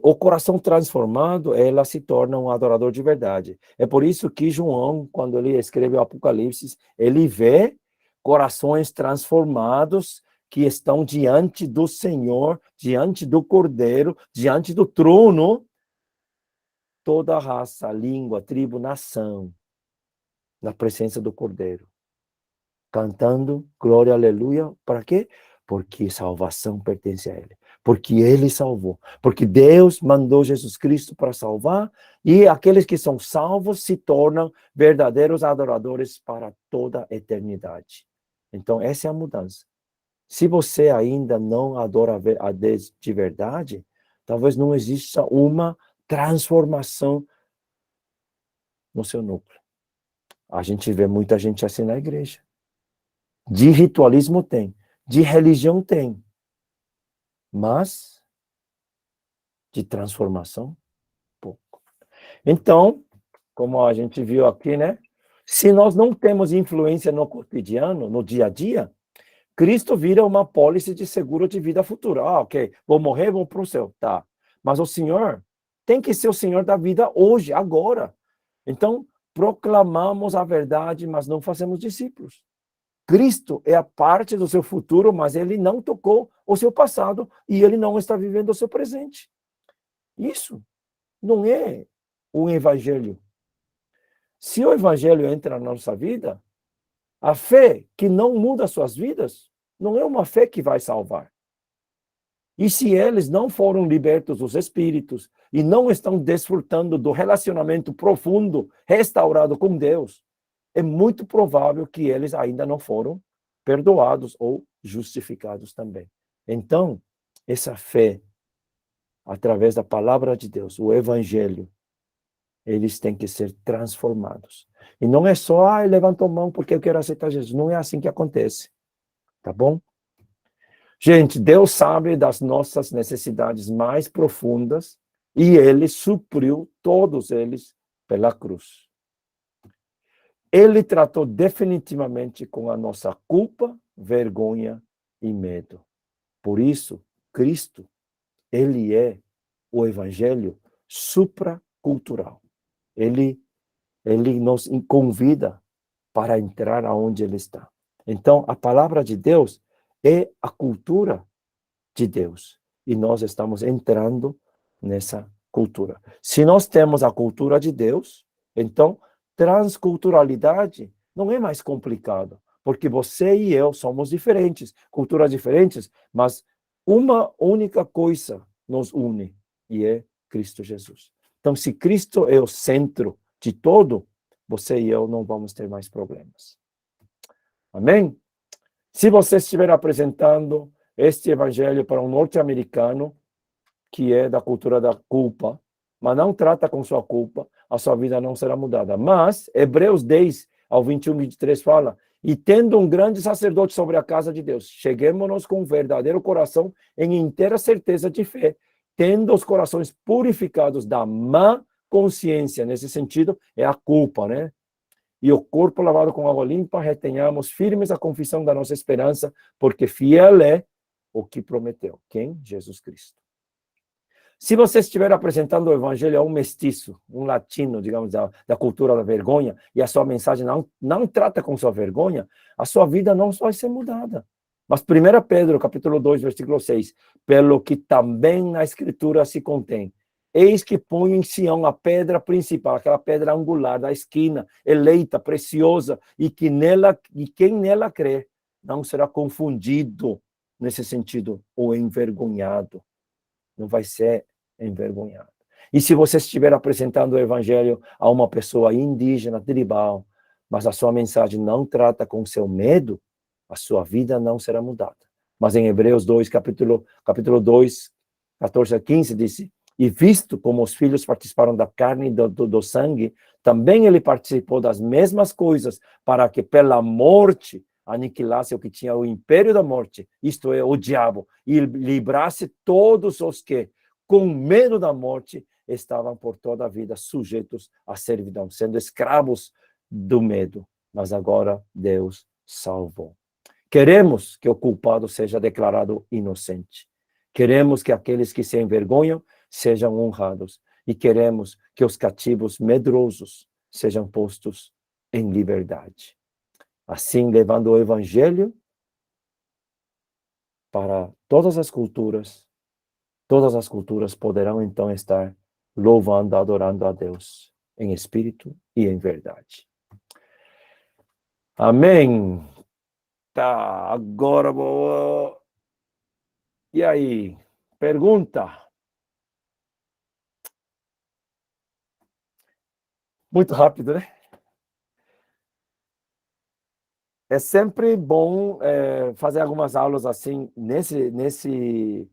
Speaker 1: o coração transformado, ela se torna um adorador de verdade. É por isso que João, quando ele escreve o Apocalipse, ele vê corações transformados que estão diante do Senhor, diante do Cordeiro, diante do trono, toda raça, língua, tribo, nação, na presença do Cordeiro. Cantando, glória, aleluia, para quê? Porque salvação pertence a Ele. Porque Ele salvou. Porque Deus mandou Jesus Cristo para salvar, e aqueles que são salvos se tornam verdadeiros adoradores para toda a eternidade. Então, essa é a mudança. Se você ainda não adora a Deus de verdade, talvez não exista uma transformação no seu núcleo. A gente vê muita gente assim na igreja. De ritualismo tem, de religião tem, mas de transformação, pouco. Então, como a gente viu aqui, né? Se nós não temos influência no cotidiano, no dia a dia, Cristo vira uma apólice de seguro de vida futura. Ah, ok, vou morrer, vou para o céu, tá. Mas o Senhor tem que ser o Senhor da vida hoje, agora. Então, proclamamos a verdade, mas não fazemos discípulos. Cristo é a parte do seu futuro, mas ele não tocou o seu passado e ele não está vivendo o seu presente. Isso não é o evangelho. Se o evangelho entra na nossa vida, a fé que não muda suas vidas não é uma fé que vai salvar. E se eles não foram libertos dos espíritos e não estão desfrutando do relacionamento profundo, restaurado com Deus, é muito provável que eles ainda não foram perdoados ou justificados também. Então, essa fé, através da palavra de Deus, o evangelho, eles têm que ser transformados. E não é só, levantou a mão porque eu quero aceitar Jesus. Não é assim que acontece. Tá bom? Gente, Deus sabe das nossas necessidades mais profundas e Ele supriu todos eles pela cruz. Ele tratou definitivamente com a nossa culpa, vergonha e medo. Por isso, Cristo, ele é o evangelho supracultural. Ele nos convida para entrar aonde ele está. Então, a palavra de Deus é a cultura de Deus. E nós estamos entrando nessa cultura. Se nós temos a cultura de Deus, então transculturalidade não é mais complicado, porque você e eu somos diferentes, culturas diferentes, mas uma única coisa nos une, e é Cristo Jesus. Então, se Cristo é o centro de todo, você e eu não vamos ter mais problemas. Amém? Se você estiver apresentando este evangelho para um norte-americano, que é da cultura da culpa, mas não trata com sua culpa, a sua vida não será mudada. Mas, Hebreus 10, ao 21, 23, fala, e tendo um grande sacerdote sobre a casa de Deus, cheguemos-nos com um verdadeiro coração em inteira certeza de fé, tendo os corações purificados da má consciência, nesse sentido, é a culpa, né? E o corpo lavado com água limpa, retenhamos firmes a confissão da nossa esperança, porque fiel é o que prometeu. Quem? Jesus Cristo. Se você estiver apresentando o evangelho a um mestiço, um latino, digamos, da cultura da vergonha, e a sua mensagem não trata com sua vergonha, a sua vida não vai ser mudada. Mas 1 Pedro, capítulo 2, versículo 6, pelo que também na escritura se contém, eis que ponho em Sião a pedra principal, aquela pedra angular da esquina, eleita, preciosa, e quem nela crê não será confundido, nesse sentido, ou envergonhado. Não vai ser envergonhado. E se você estiver apresentando o evangelho a uma pessoa indígena, tribal, mas a sua mensagem não trata com seu medo, a sua vida não será mudada. Mas em Hebreus 2, capítulo 2, 14 a 15, diz, e visto como os filhos participaram da carne e do sangue, Também ele participou das mesmas coisas para que pela morte aniquilasse o que tinha o império da morte, isto é, o diabo, e livrasse todos os que, com medo da morte, estavam por toda a vida sujeitos à servidão, sendo escravos do medo. Mas agora Deus salvou. Queremos que o culpado seja declarado inocente. Queremos que aqueles que se envergonham sejam honrados. E queremos que os cativos medrosos sejam postos em liberdade. Assim, levando o evangelho para todas as culturas poderão então estar louvando, adorando a Deus em espírito e em verdade. Amém. Tá, agora vou... E aí? Pergunta? Muito rápido, né? É sempre bom fazer algumas aulas assim, nesses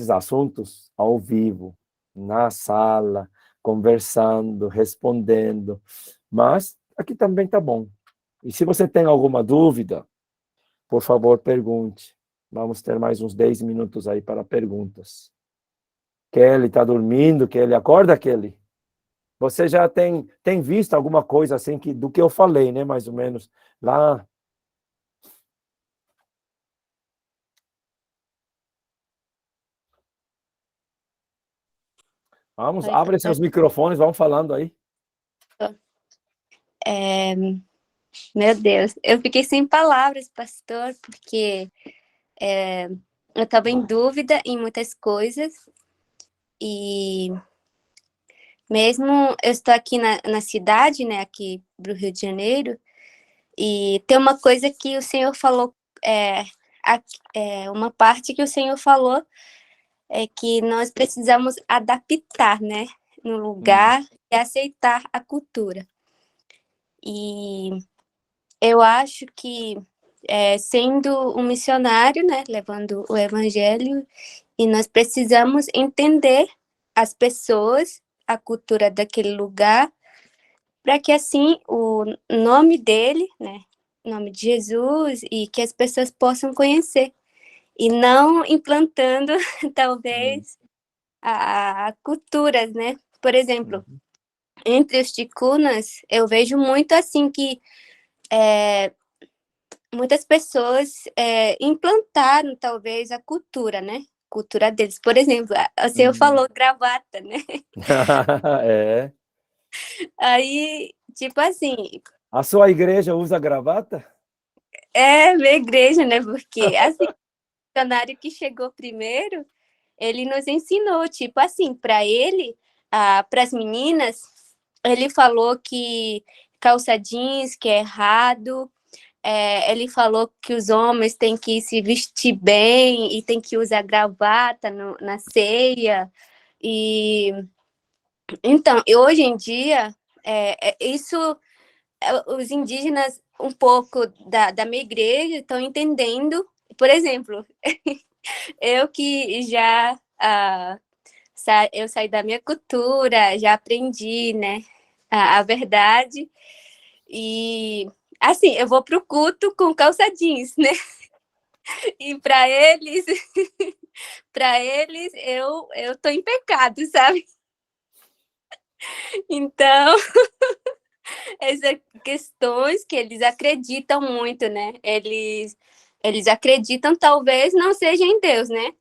Speaker 1: assuntos ao vivo, na sala, conversando, respondendo. Mas aqui também tá bom. E se você tem alguma dúvida, por favor, pergunte. Vamos ter mais uns 10 minutos aí para perguntas. Kelly está dormindo? Kelly, acorda, Kelly. Você já tem visto alguma coisa assim do que eu falei, né? Mais ou menos lá. Vamos,
Speaker 3: Oi,
Speaker 1: abre seus
Speaker 3: pastor.
Speaker 1: microfones, vamos falando aí.
Speaker 3: Meu Deus, eu fiquei sem palavras, pastor, porque eu estava em dúvida em muitas coisas e mesmo eu estou aqui na cidade, né, aqui do Rio de Janeiro, e tem uma coisa que o Senhor falou, uma parte que o Senhor falou é que nós precisamos adaptar, né, no lugar e aceitar a cultura. E eu acho que sendo um missionário, né, levando o evangelho, e nós precisamos entender as pessoas, a cultura daquele lugar, para que assim o nome dele, né, o nome de Jesus, e que as pessoas possam conhecer, e não implantando, talvez, a culturas, né? Por exemplo, entre os ticunas, eu vejo muito assim que muitas pessoas implantaram, talvez, a cultura, né? Cultura deles. Por exemplo, o senhor falou gravata, né?
Speaker 1: É.
Speaker 3: Aí, tipo assim,
Speaker 1: A sua igreja usa gravata?
Speaker 3: minha igreja, né? Porque, assim, o missionário que chegou primeiro, ele nos ensinou, tipo assim, para ele, para as meninas, ele falou que calça jeans, que é errado. Ele falou que os homens têm que se vestir bem e têm que usar gravata na ceia. E então, hoje em dia, isso, os indígenas, um pouco da minha igreja, estão entendendo. Por exemplo, eu que já eu saí da minha cultura, já aprendi, né, a verdade. E assim, eu vou pro culto com calça jeans, né? E para eles, eu tô em pecado, sabe? Então, essas questões que eles acreditam muito, né? Eles acreditam, talvez não seja em Deus, né?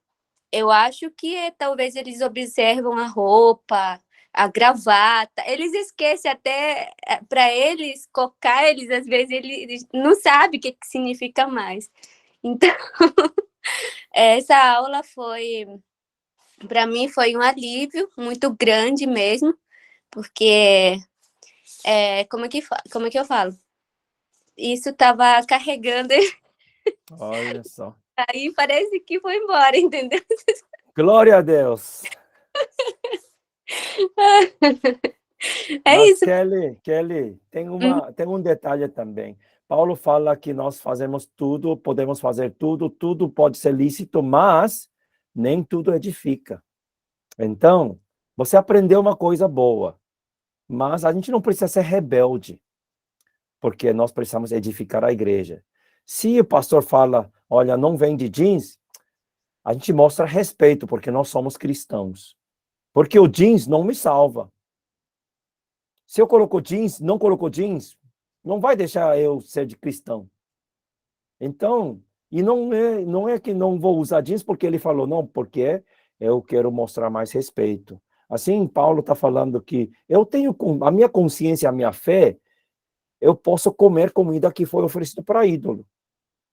Speaker 3: Eu acho que talvez eles observam a roupa, a gravata, eles esquecem até, para eles, cocar, eles às vezes eles não sabem o que significa mais. Então, essa aula foi, para mim, foi um alívio muito grande mesmo, porque, como é que eu falo? Isso estava carregando,
Speaker 1: Olha só.
Speaker 3: aí parece que foi embora, entendeu?
Speaker 1: Glória a Deus.
Speaker 3: É
Speaker 1: Mas,
Speaker 3: isso.
Speaker 1: Kelly, tem um detalhe também. Paulo fala que nós fazemos tudo, podemos fazer tudo, tudo pode ser lícito, mas nem tudo edifica. Então, você aprendeu uma coisa boa, Mas a gente não precisa ser rebelde, porque nós precisamos edificar a igreja. Se o pastor fala, olha, não vende jeans, a gente mostra respeito, porque nós somos cristãos. Porque o jeans não me salva. Se eu coloco jeans, não colocou jeans, não vai deixar eu ser de cristão. Então, e não é que não vou usar jeans porque ele falou, não, porque eu quero mostrar mais respeito. Assim, Paulo está falando que eu tenho a minha consciência, a minha fé, eu posso comer comida que foi oferecida para ídolo.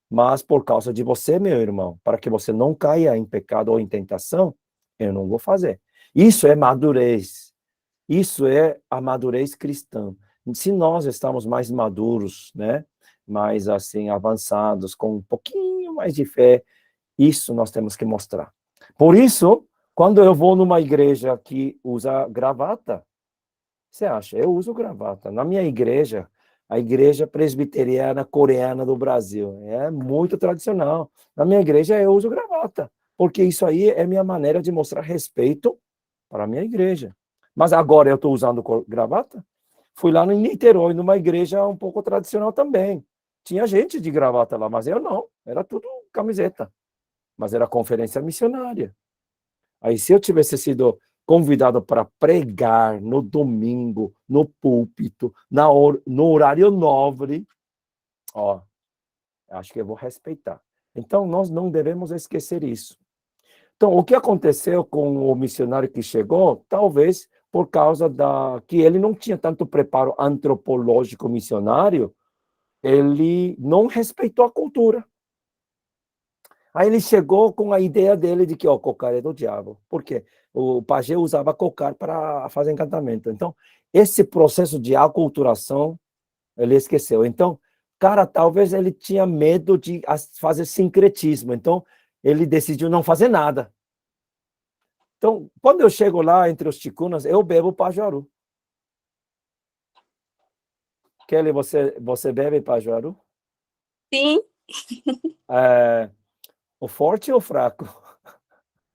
Speaker 1: Mas por causa de você, meu irmão, para que você não caia em pecado ou em tentação, eu não vou fazer. Isso é madurez. Isso é a madurez cristã. Se nós estamos mais maduros, né, mais assim avançados, com um pouquinho mais de fé, isso nós temos que mostrar. Por isso, quando eu vou numa igreja que usa gravata, você acha? Eu uso gravata. Na minha igreja, a igreja presbiteriana coreana do Brasil, é muito tradicional. Na minha igreja eu uso gravata, porque isso aí é minha maneira de mostrar respeito para a minha igreja. Mas agora eu estou usando gravata? Fui lá no Niterói, numa igreja um pouco tradicional também. Tinha gente de gravata lá, mas eu não. Era tudo camiseta. Mas era conferência missionária. Aí se eu tivesse sido convidado para pregar no domingo, no púlpito, no horário nobre, ó, acho que eu vou respeitar. Então, nós não devemos esquecer isso. Então, o que aconteceu com o missionário que chegou, talvez por causa que ele não tinha tanto preparo antropológico missionário, ele não respeitou a cultura. Aí ele chegou com a ideia dele de que, ó, cocar é do diabo. Por quê? O pajé usava cocar para fazer encantamento. Então, esse processo de aculturação, ele esqueceu. Então, cara, talvez ele tinha medo de fazer sincretismo. Então, ele decidiu não fazer nada. Então, quando eu chego lá entre os ticunas, eu bebo pajuaru. Kelly, você bebe pajuaru?
Speaker 3: Sim,
Speaker 1: É, o forte ou o fraco?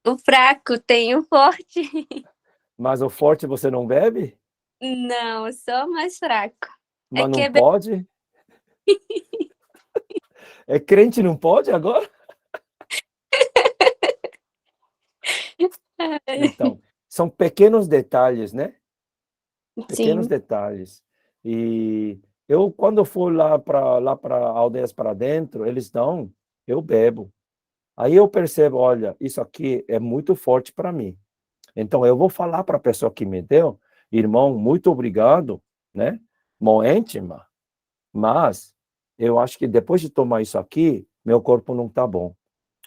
Speaker 3: o fraco tem o forte.
Speaker 1: Mas o forte você não bebe?
Speaker 3: Não, só mais fraco. É
Speaker 1: Mas
Speaker 3: que
Speaker 1: não
Speaker 3: é bem...
Speaker 1: pode? É crente não pode agora? Então, são pequenos detalhes, né? Pequenos
Speaker 3: Sim,
Speaker 1: detalhes. E eu, quando eu for lá para Aldeias para Dentro, eles dão, eu bebo. Aí eu percebo, olha, isso aqui é muito forte para mim. Então eu vou falar para a pessoa que me deu, irmão, muito obrigado, né? Mão íntima, mas eu acho que depois de tomar isso aqui, meu corpo não está bom.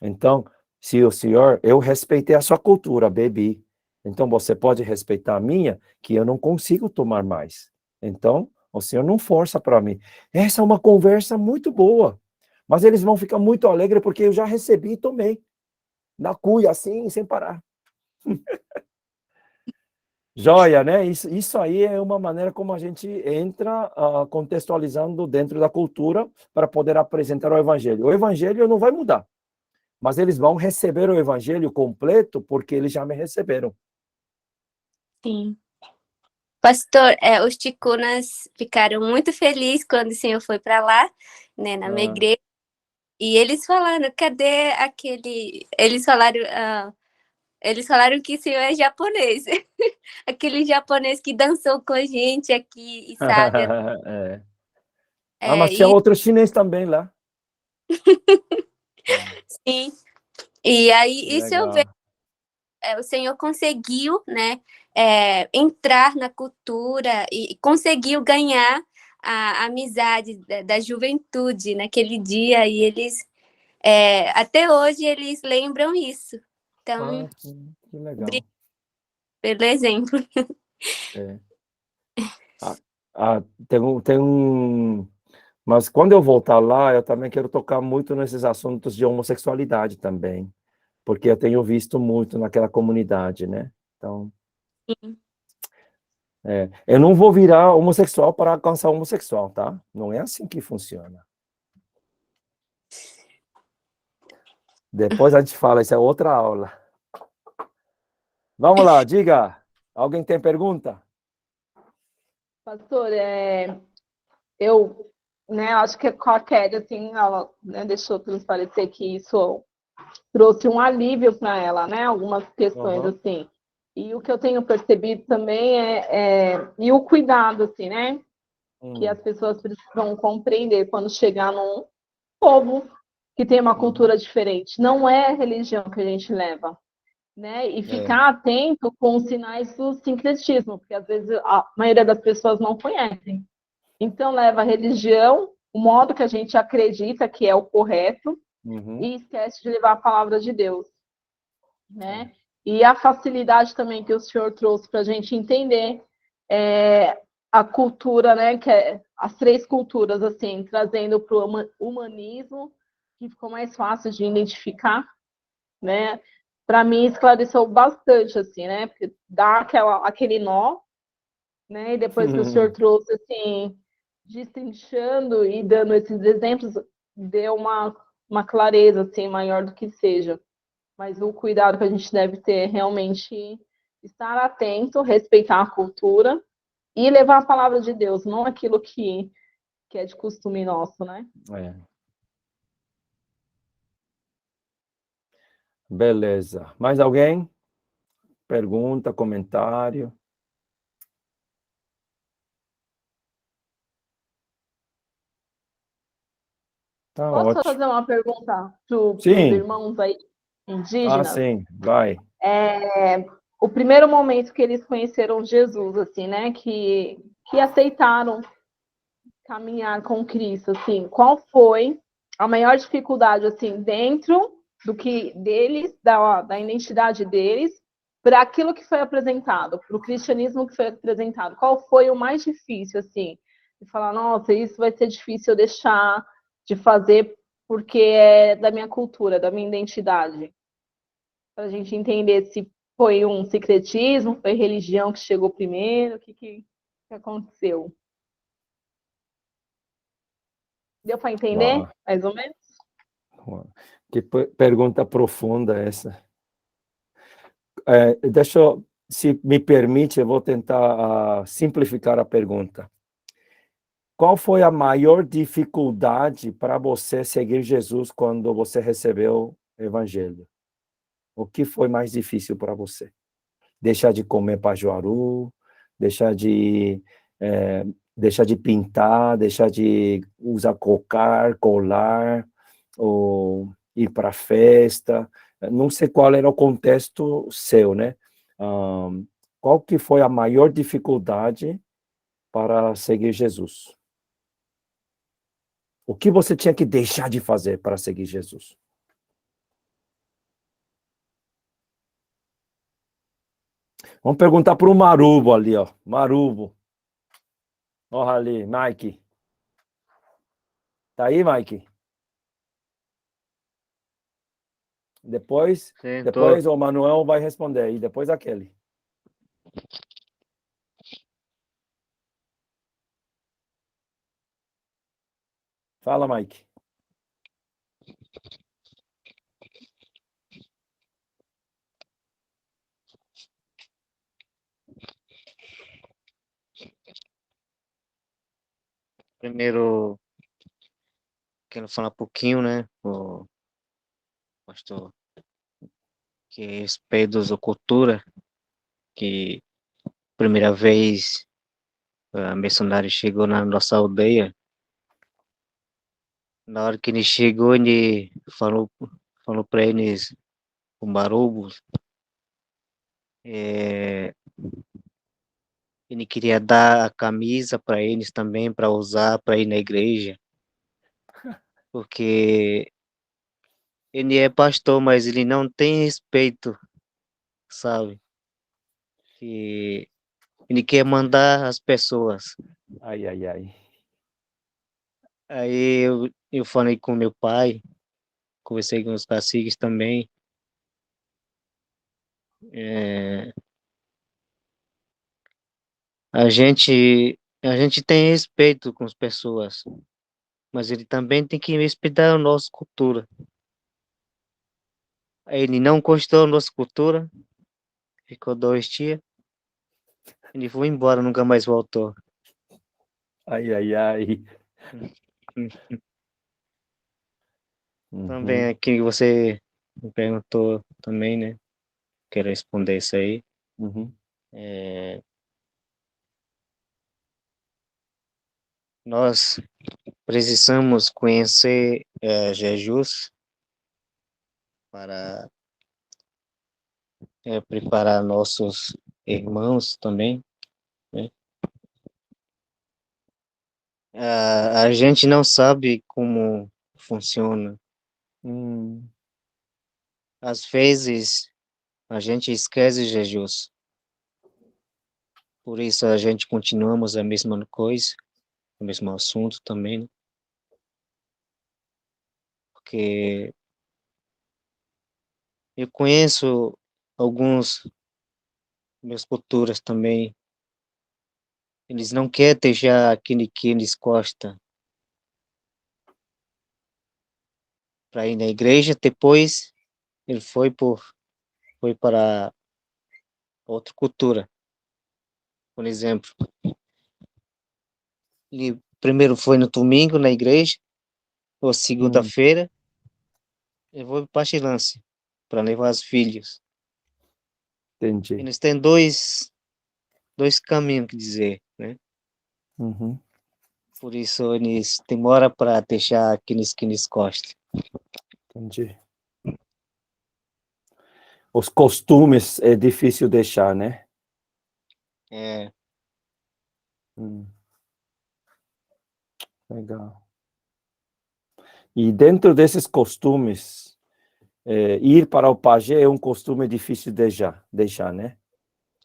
Speaker 1: Então, se o senhor, eu respeitei a sua cultura, bebi. Então, você pode respeitar a minha, que eu não consigo tomar mais. Então, o senhor não força para mim. Essa é uma conversa muito boa. Mas eles vão ficar muito alegres porque eu já recebi e tomei. Na cuia, assim, sem parar. Joia, né? Isso aí é uma maneira como a gente entra contextualizando dentro da cultura para poder apresentar o evangelho. O evangelho não vai mudar. Mas eles vão receber o evangelho completo porque eles já me receberam.
Speaker 3: sim. Pastor, os ticunas ficaram muito felizes quando o senhor foi para lá, né, na minha igreja. E eles falaram, cadê aquele... Eles falaram que o senhor é japonês. Aquele japonês que dançou com a gente aqui e sabe.
Speaker 1: É. Mas tinha
Speaker 3: E
Speaker 1: outro chinês também lá.
Speaker 3: sim. E aí, isso eu vejo.
Speaker 1: Legal.
Speaker 3: O senhor conseguiu, né, entrar na cultura e conseguiu ganhar a amizade da juventude naquele dia. E eles, até hoje, eles lembram isso. Então,
Speaker 1: Que legal.
Speaker 3: obrigado pelo exemplo.
Speaker 1: É. Tem mas quando eu voltar lá, eu também quero tocar muito nesses assuntos de homossexualidade também, porque eu tenho visto muito naquela comunidade, né? Então, eu não vou virar homossexual para alcançar homossexual, tá? Não é assim que funciona. Depois a gente fala, isso é outra aula. Vamos lá, diga. Alguém tem pergunta?
Speaker 4: Pastor, eu, né, acho que com a Kelly, assim, ela, né, deixou transparecer que isso trouxe um alívio para ela, né, algumas questões,
Speaker 1: Aham.
Speaker 4: assim. E o que eu tenho percebido também e o cuidado, assim, né, que as pessoas precisam compreender quando chegar num povo que tem uma cultura diferente. Não é a religião que a gente leva, né? E ficar atento com os sinais do sincretismo, porque às vezes a maioria das pessoas não conhecem. Então leva a religião, o modo que a gente acredita que é o correto,
Speaker 1: Uhum.
Speaker 4: e esquece de levar a palavra de Deus, né? E a facilidade também que o senhor trouxe para a gente entender a cultura, né? Que é as três culturas, assim, trazendo para o humanismo, que ficou mais fácil de identificar, né? Para mim esclareceu bastante, assim, né? Porque dá aquele nó, né? E depois que o senhor trouxe, assim, destrinchando e dando esses exemplos, deu uma clareza, assim, maior do que seja. Mas o cuidado que a gente deve ter é realmente estar atento, respeitar a cultura e levar a palavra de Deus, não aquilo que é de costume nosso, né?
Speaker 1: É. Beleza. Mais alguém? Pergunta, comentário? Tá
Speaker 4: Posso
Speaker 1: ótimo.
Speaker 4: fazer uma pergunta para os
Speaker 1: Sim.
Speaker 4: irmãos aí
Speaker 1: Ah,
Speaker 4: indígenas?
Speaker 1: sim. Vai.
Speaker 4: O primeiro momento que eles conheceram Jesus, assim, né? Que aceitaram caminhar com Cristo, assim, qual foi a maior dificuldade, assim, dentro do que deles, da identidade deles, para aquilo que foi apresentado, para o cristianismo que foi apresentado? Qual foi o mais difícil, assim? De falar, nossa, isso vai ser difícil eu deixar de fazer porque é da minha cultura, da minha identidade. Para a gente entender se foi um secretismo, foi religião que chegou primeiro, o que aconteceu. Deu para entender,
Speaker 1: Uau.
Speaker 4: mais ou menos?
Speaker 1: Uau. Que pergunta profunda essa. Deixa eu, se me permite, eu vou tentar simplificar a pergunta. Qual foi a maior dificuldade para você seguir Jesus quando você recebeu o evangelho? O que foi mais difícil para você? Deixar de comer pajuaru, deixar de deixar de pintar, deixar de usar colar, ou ir para festa. Não sei qual era o contexto seu, né? Qual que foi a maior dificuldade para seguir Jesus? O que você tinha que deixar de fazer para seguir Jesus? Vamos perguntar para o Marubo ali, ó. Marubo. Olha ali, Mike. Tá aí, Mike? Depois
Speaker 5: Tentou.
Speaker 1: o Manuel vai responder e depois aquele. Fala, Mike.
Speaker 5: Primeiro, quero falar um pouquinho, né, o pastor, que é respeito da cultura, que primeira vez a missionária chegou na nossa aldeia. Na hora que ele chegou, ele falou para eles, o Marubos, ele queria dar a camisa para eles também, para usar, para ir na igreja, porque ele é pastor, mas ele não tem respeito, sabe? Que ele quer mandar as pessoas.
Speaker 1: Ai, ai, ai.
Speaker 5: Aí eu falei com meu pai, conversei com os caciques também. É, a gente tem respeito com as pessoas, mas ele também tem que respeitar a nossa cultura. Aí ele não gostou da nossa cultura, ficou 2 dias, ele foi embora, nunca mais voltou.
Speaker 1: Ai, ai, ai.
Speaker 5: Também
Speaker 1: Uhum,
Speaker 5: aqui você me perguntou também, né? Quero responder isso aí.
Speaker 1: uhum,
Speaker 5: É, nós precisamos conhecer Jesus para preparar nossos irmãos também, né? A gente não sabe como funciona.
Speaker 1: hum,
Speaker 5: Às vezes a gente esquece Jesus, por isso a gente continuamos a mesma coisa, o mesmo assunto também, né? Porque eu conheço alguns meus culturas também, eles não querem deixar aquele que eles gostam para ir na igreja, depois ele foi para outra cultura. Por exemplo, ele primeiro foi no domingo na igreja, ou
Speaker 1: hum,
Speaker 5: segunda-feira, eu vou para Chilândia para levar os filhos.
Speaker 1: entendi.
Speaker 5: Eles têm dois caminhos, que dizer, né?
Speaker 1: Uhum,
Speaker 5: Por isso eles demoram para deixar aqueles que eles gostam.
Speaker 1: entendi. Os costumes é difícil deixar, né?
Speaker 5: É,
Speaker 1: Hum, legal. E dentro desses costumes, ir para o pajé é um costume difícil de deixar, né?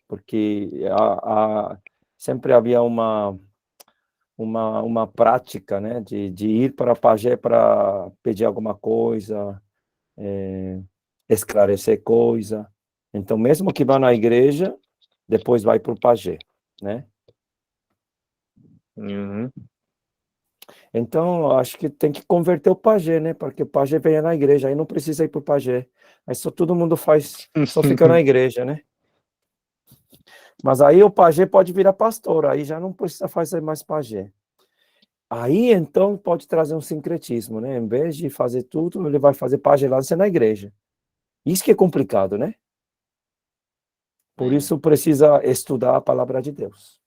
Speaker 1: Porque sempre havia uma prática, né, de ir para o pajé para pedir alguma coisa, esclarecer coisa. Então, mesmo que vá na igreja, depois vai para o pajé, né?
Speaker 5: uhum.
Speaker 1: Então, eu acho que tem que converter o pajé, né? Porque o pajé vem na igreja, aí não precisa ir para o pajé. Aí só todo mundo faz, só fica na igreja, né? Mas aí o pajé pode virar pastor, aí já não precisa fazer mais pajé. Aí, então, pode trazer um sincretismo, né? Em vez de fazer tudo, ele vai fazer pagelância na igreja. Isso que é complicado, né? Por
Speaker 5: É.
Speaker 1: isso precisa estudar a palavra de Deus.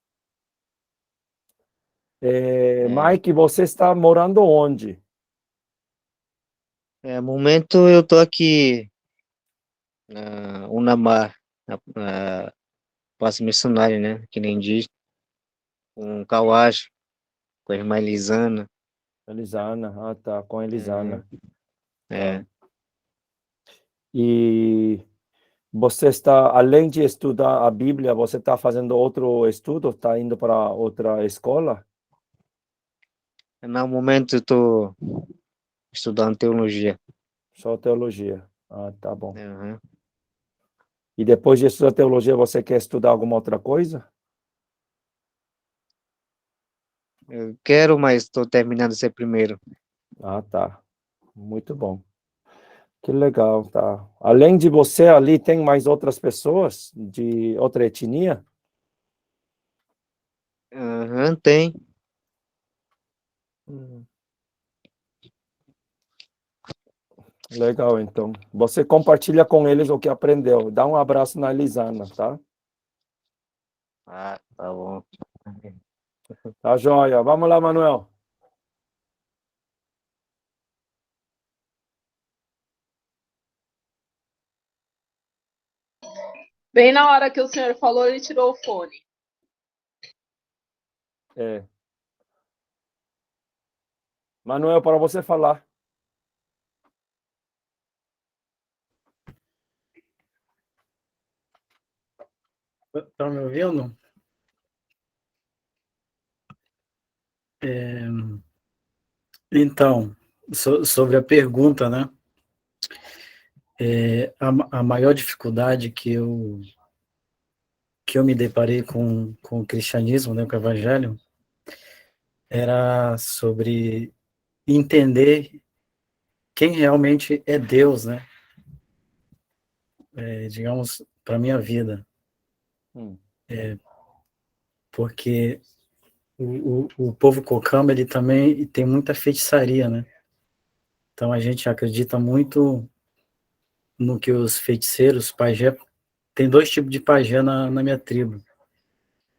Speaker 5: É.
Speaker 1: Mike, você está morando onde?
Speaker 5: Momento eu tô aqui na Unamar, na Praça Missionária, né? Que nem diz, com Cauás, com a irmã Elisana.
Speaker 1: Elisana. Ah, tá, com a
Speaker 5: Uhum.
Speaker 1: Elisana. Tá.
Speaker 5: É,
Speaker 1: E você está, além de estudar a Bíblia, você está fazendo outro estudo? Está indo para outra escola?
Speaker 5: no momento eu tô estudando teologia.
Speaker 1: Só teologia. Ah, tá bom.
Speaker 5: Uhum.
Speaker 1: E depois de estudar teologia, você quer estudar alguma outra coisa?
Speaker 5: Eu quero, mas estou terminando esse primeiro.
Speaker 1: Ah, tá. Muito bom. Que legal, tá. Além de você ali, tem mais outras pessoas de outra etnia?
Speaker 5: Uhum, tem.
Speaker 1: Hum, Legal, então. Você compartilha com eles o que aprendeu. Dá um abraço na Elisana, tá?
Speaker 5: Ah, tá bom.
Speaker 1: Tá joia. Vamos lá, Manuel.
Speaker 4: Bem na hora que o senhor falou, ele tirou o fone.
Speaker 1: É. Manuel, para você falar.
Speaker 6: Tá me ouvindo? Então, sobre a pergunta, né? A maior dificuldade que eu me deparei com o cristianismo, né, com o evangelho, era sobre entender quem realmente é Deus, né? Digamos, para minha vida.
Speaker 1: Hum,
Speaker 6: Porque o povo Kokama, ele também tem muita feitiçaria, né? Então a gente acredita muito no que os feiticeiros, pajé, tem 2 tipos de pajé na minha tribo,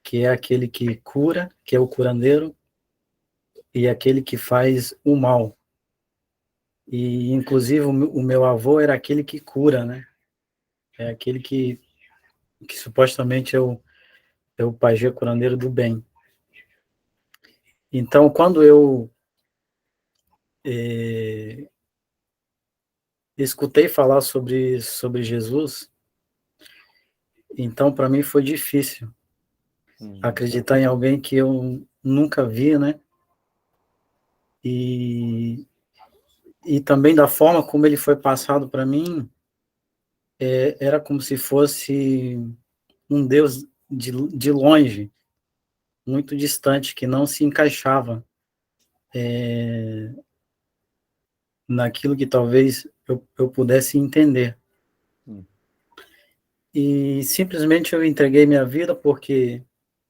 Speaker 6: que é aquele que cura, que é o curandeiro, e aquele que faz o mal. E, inclusive, o meu avô era aquele que cura, né? É aquele que supostamente é o pajé curandeiro do bem. Então, quando eu escutei falar sobre Jesus, então, para mim, foi difícil acreditar em alguém que eu nunca vi, né? E também da forma como ele foi passado para mim, era como se fosse um Deus de longe, muito distante, que não se encaixava naquilo que talvez eu pudesse entender. E simplesmente eu entreguei minha vida porque,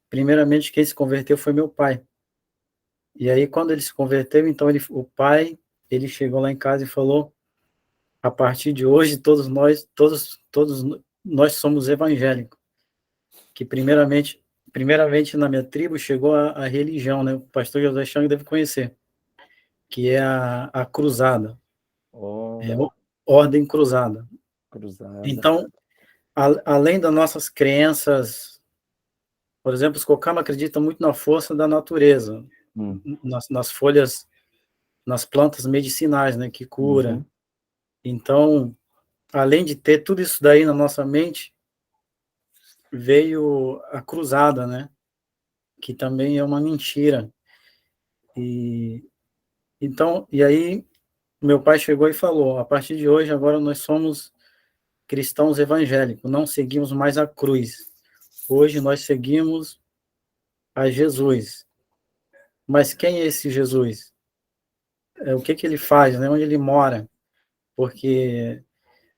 Speaker 6: primeiramente, quem se converteu foi meu pai. E aí, quando ele se converteu, então o pai, ele chegou lá em casa e falou: a partir de hoje, todos nós somos evangélicos. Que primeiramente na minha tribo chegou a religião, né? O pastor José Chang deve conhecer, que é a cruzada, é a ordem cruzada. Então, além das nossas crenças, por exemplo, os Kokama acreditam muito na força da natureza, nas folhas, nas plantas medicinais, né, que cura. Então, além de ter tudo isso daí na nossa mente, veio a cruzada, né, que também é uma mentira. E aí meu pai chegou e falou: a partir de hoje, agora nós somos cristãos evangélicos, não seguimos mais a cruz. Hoje nós seguimos a Jesus. Mas quem é esse Jesus? O que ele faz, né? Onde ele mora? Porque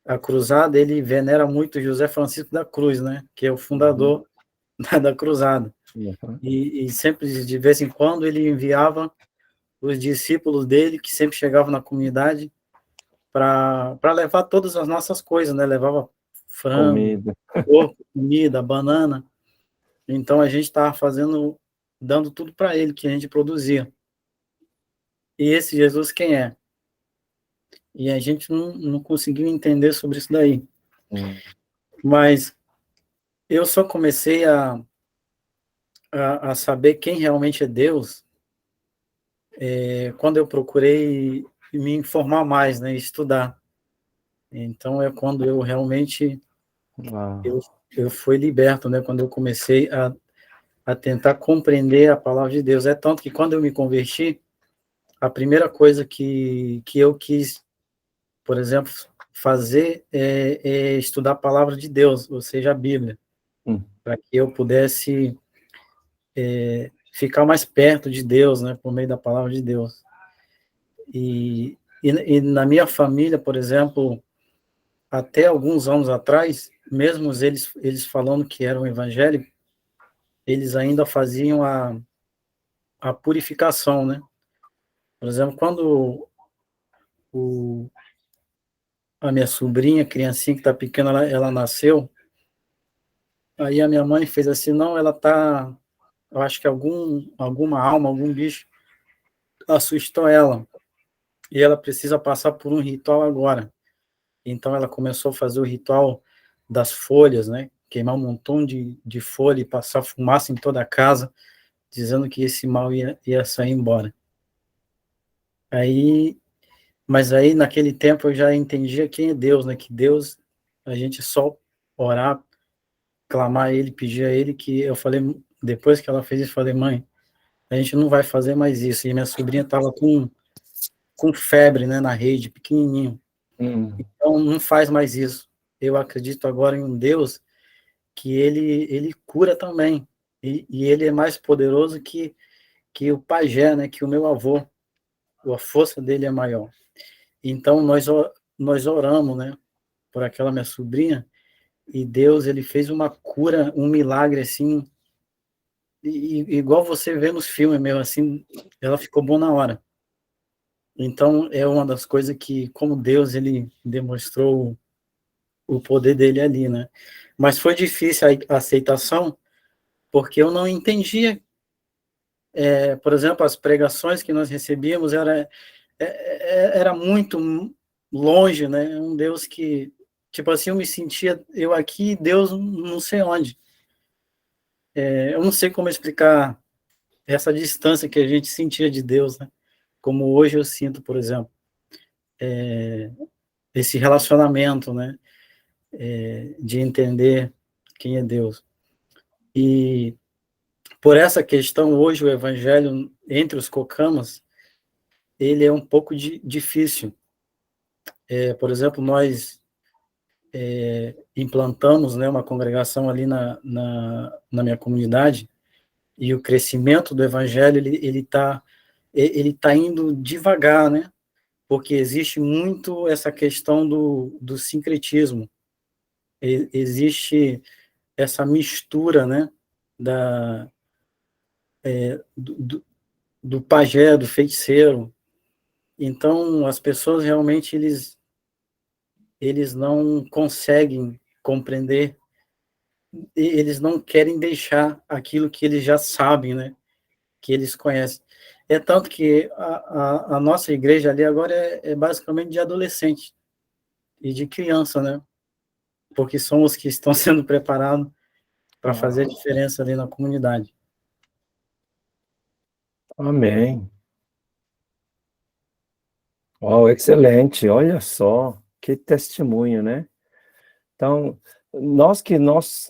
Speaker 6: a cruzada, ele venera muito José Francisco da Cruz, né? Que é o fundador da cruzada. E sempre, de vez em quando, ele enviava os discípulos dele, que sempre chegavam na comunidade, para levar todas as nossas coisas, né? Levava frango, porco, comida, banana. Então a gente estava dando tudo para ele que a gente produzia. E esse Jesus quem é? E a gente não conseguiu entender sobre isso daí. Mas eu só comecei a saber quem realmente é Deus quando eu procurei me informar mais, né? Estudar. Então é quando eu realmente eu fui liberto, né? Quando eu comecei a tentar compreender a palavra de Deus. É tanto que quando eu me converti, a primeira coisa que eu quis, por exemplo, fazer é estudar a palavra de Deus, ou seja, a Bíblia, para que eu pudesse ficar mais perto de Deus, né, por meio da palavra de Deus. E na minha família, por exemplo, até alguns anos atrás, mesmo eles falando que eram evangélicos, eles ainda faziam a purificação, né? Por exemplo, quando a minha sobrinha, criancinha que está pequena, ela nasceu, aí a minha mãe fez assim: não, ela tá, eu acho que alguma alma, algum bicho assustou ela, e ela precisa passar por um ritual agora. Então ela começou a fazer o ritual das folhas, né? Queimar um montão de folha e passar fumaça em toda a casa, dizendo que esse mal ia sair embora. Mas aí, naquele tempo, eu já entendia quem é Deus, né? Que Deus, a gente só orar, clamar a Ele, pedir a Ele, que eu falei, depois que ela fez isso, eu falei: mãe, a gente não vai fazer mais isso. E minha sobrinha estava com febre, né, na rede, pequenininho. Então, não faz mais isso. Eu acredito agora em um Deus que ele cura também. E ele é mais poderoso que o pajé, né, que o meu avô. A força dele é maior. Então, nós oramos, né, por aquela minha sobrinha, e Deus, ele fez uma cura, um milagre, assim, igual você vê nos filmes mesmo, assim, ela ficou boa na hora. Então, é uma das coisas que, como Deus, ele demonstrou o poder dele ali, né? Mas foi difícil a aceitação, porque eu não entendia. Por exemplo, as pregações que nós recebíamos era muito longe, né? Um Deus que, tipo assim, eu me sentia, eu aqui, Deus não sei onde. Eu não sei como explicar essa distância que a gente sentia de Deus, né? Como hoje eu sinto, por exemplo, esse relacionamento, né? De entender quem é Deus. E por essa questão, hoje o evangelho entre os cocamas, ele é um pouco difícil. Por exemplo, nós implantamos, né, uma congregação ali na minha comunidade, e o crescimento do evangelho, ele tá indo devagar, né? Porque existe muito essa questão do sincretismo. Existe essa mistura, né, do pajé, do feiticeiro. Então, as pessoas realmente, eles não conseguem compreender, eles não querem deixar aquilo que eles já sabem, né, que eles conhecem. É tanto que a nossa igreja ali agora é basicamente de adolescente e de criança, né, porque são os que estão sendo preparados para fazer a diferença ali na comunidade.
Speaker 1: Amém. Oh, excelente, olha só, que testemunho, né? Então, nós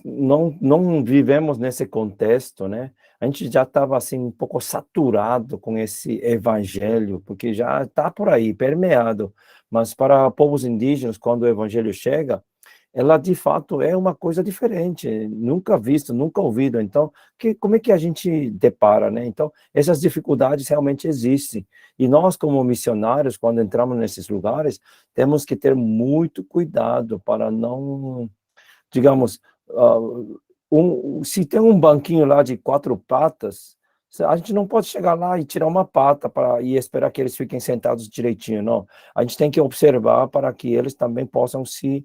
Speaker 1: não vivemos nesse contexto, né? A gente já estava assim um pouco saturado com esse evangelho, porque já está por aí, permeado. Mas para povos indígenas, quando o evangelho chega, ela de fato é uma coisa diferente, nunca visto, nunca ouvido. Então, como é que a gente depara, né? Então, essas dificuldades realmente existem. E nós, como missionários, quando entramos nesses lugares, temos que ter muito cuidado para não, digamos, se tem um banquinho lá de 4 patas, a gente não pode chegar lá e tirar uma pata e esperar que eles fiquem sentados direitinho, não. A gente tem que observar para que eles também possam se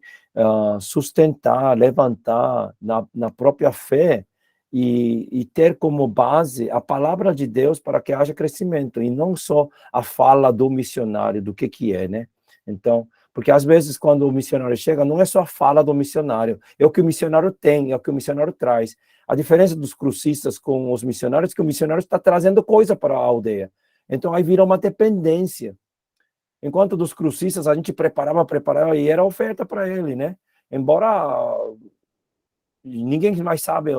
Speaker 1: sustentar, levantar na própria fé e ter como base a palavra de Deus para que haja crescimento, e não só a fala do missionário, do que é, né? Então, porque às vezes quando o missionário chega, não é só a fala do missionário, é o que o missionário tem, é o que o missionário traz. A diferença dos crucistas com os missionários é que o missionário está trazendo coisa para a aldeia. Então aí vira uma dependência. Enquanto dos crucistas a gente preparava e era oferta para ele, né? Embora ninguém mais sabe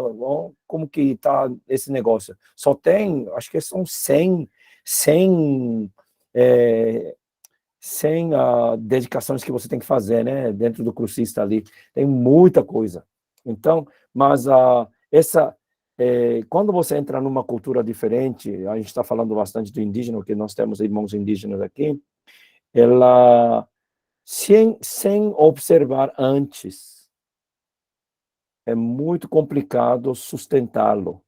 Speaker 1: como que está esse negócio. Só tem, acho que são 100 dedicações que você tem que fazer, né, dentro do crucista ali. Tem muita coisa. Então, mas quando você entra numa cultura diferente, a gente está falando bastante do indígena, porque nós temos irmãos indígenas aqui, ela, sem observar antes, é muito complicado sustentá-lo.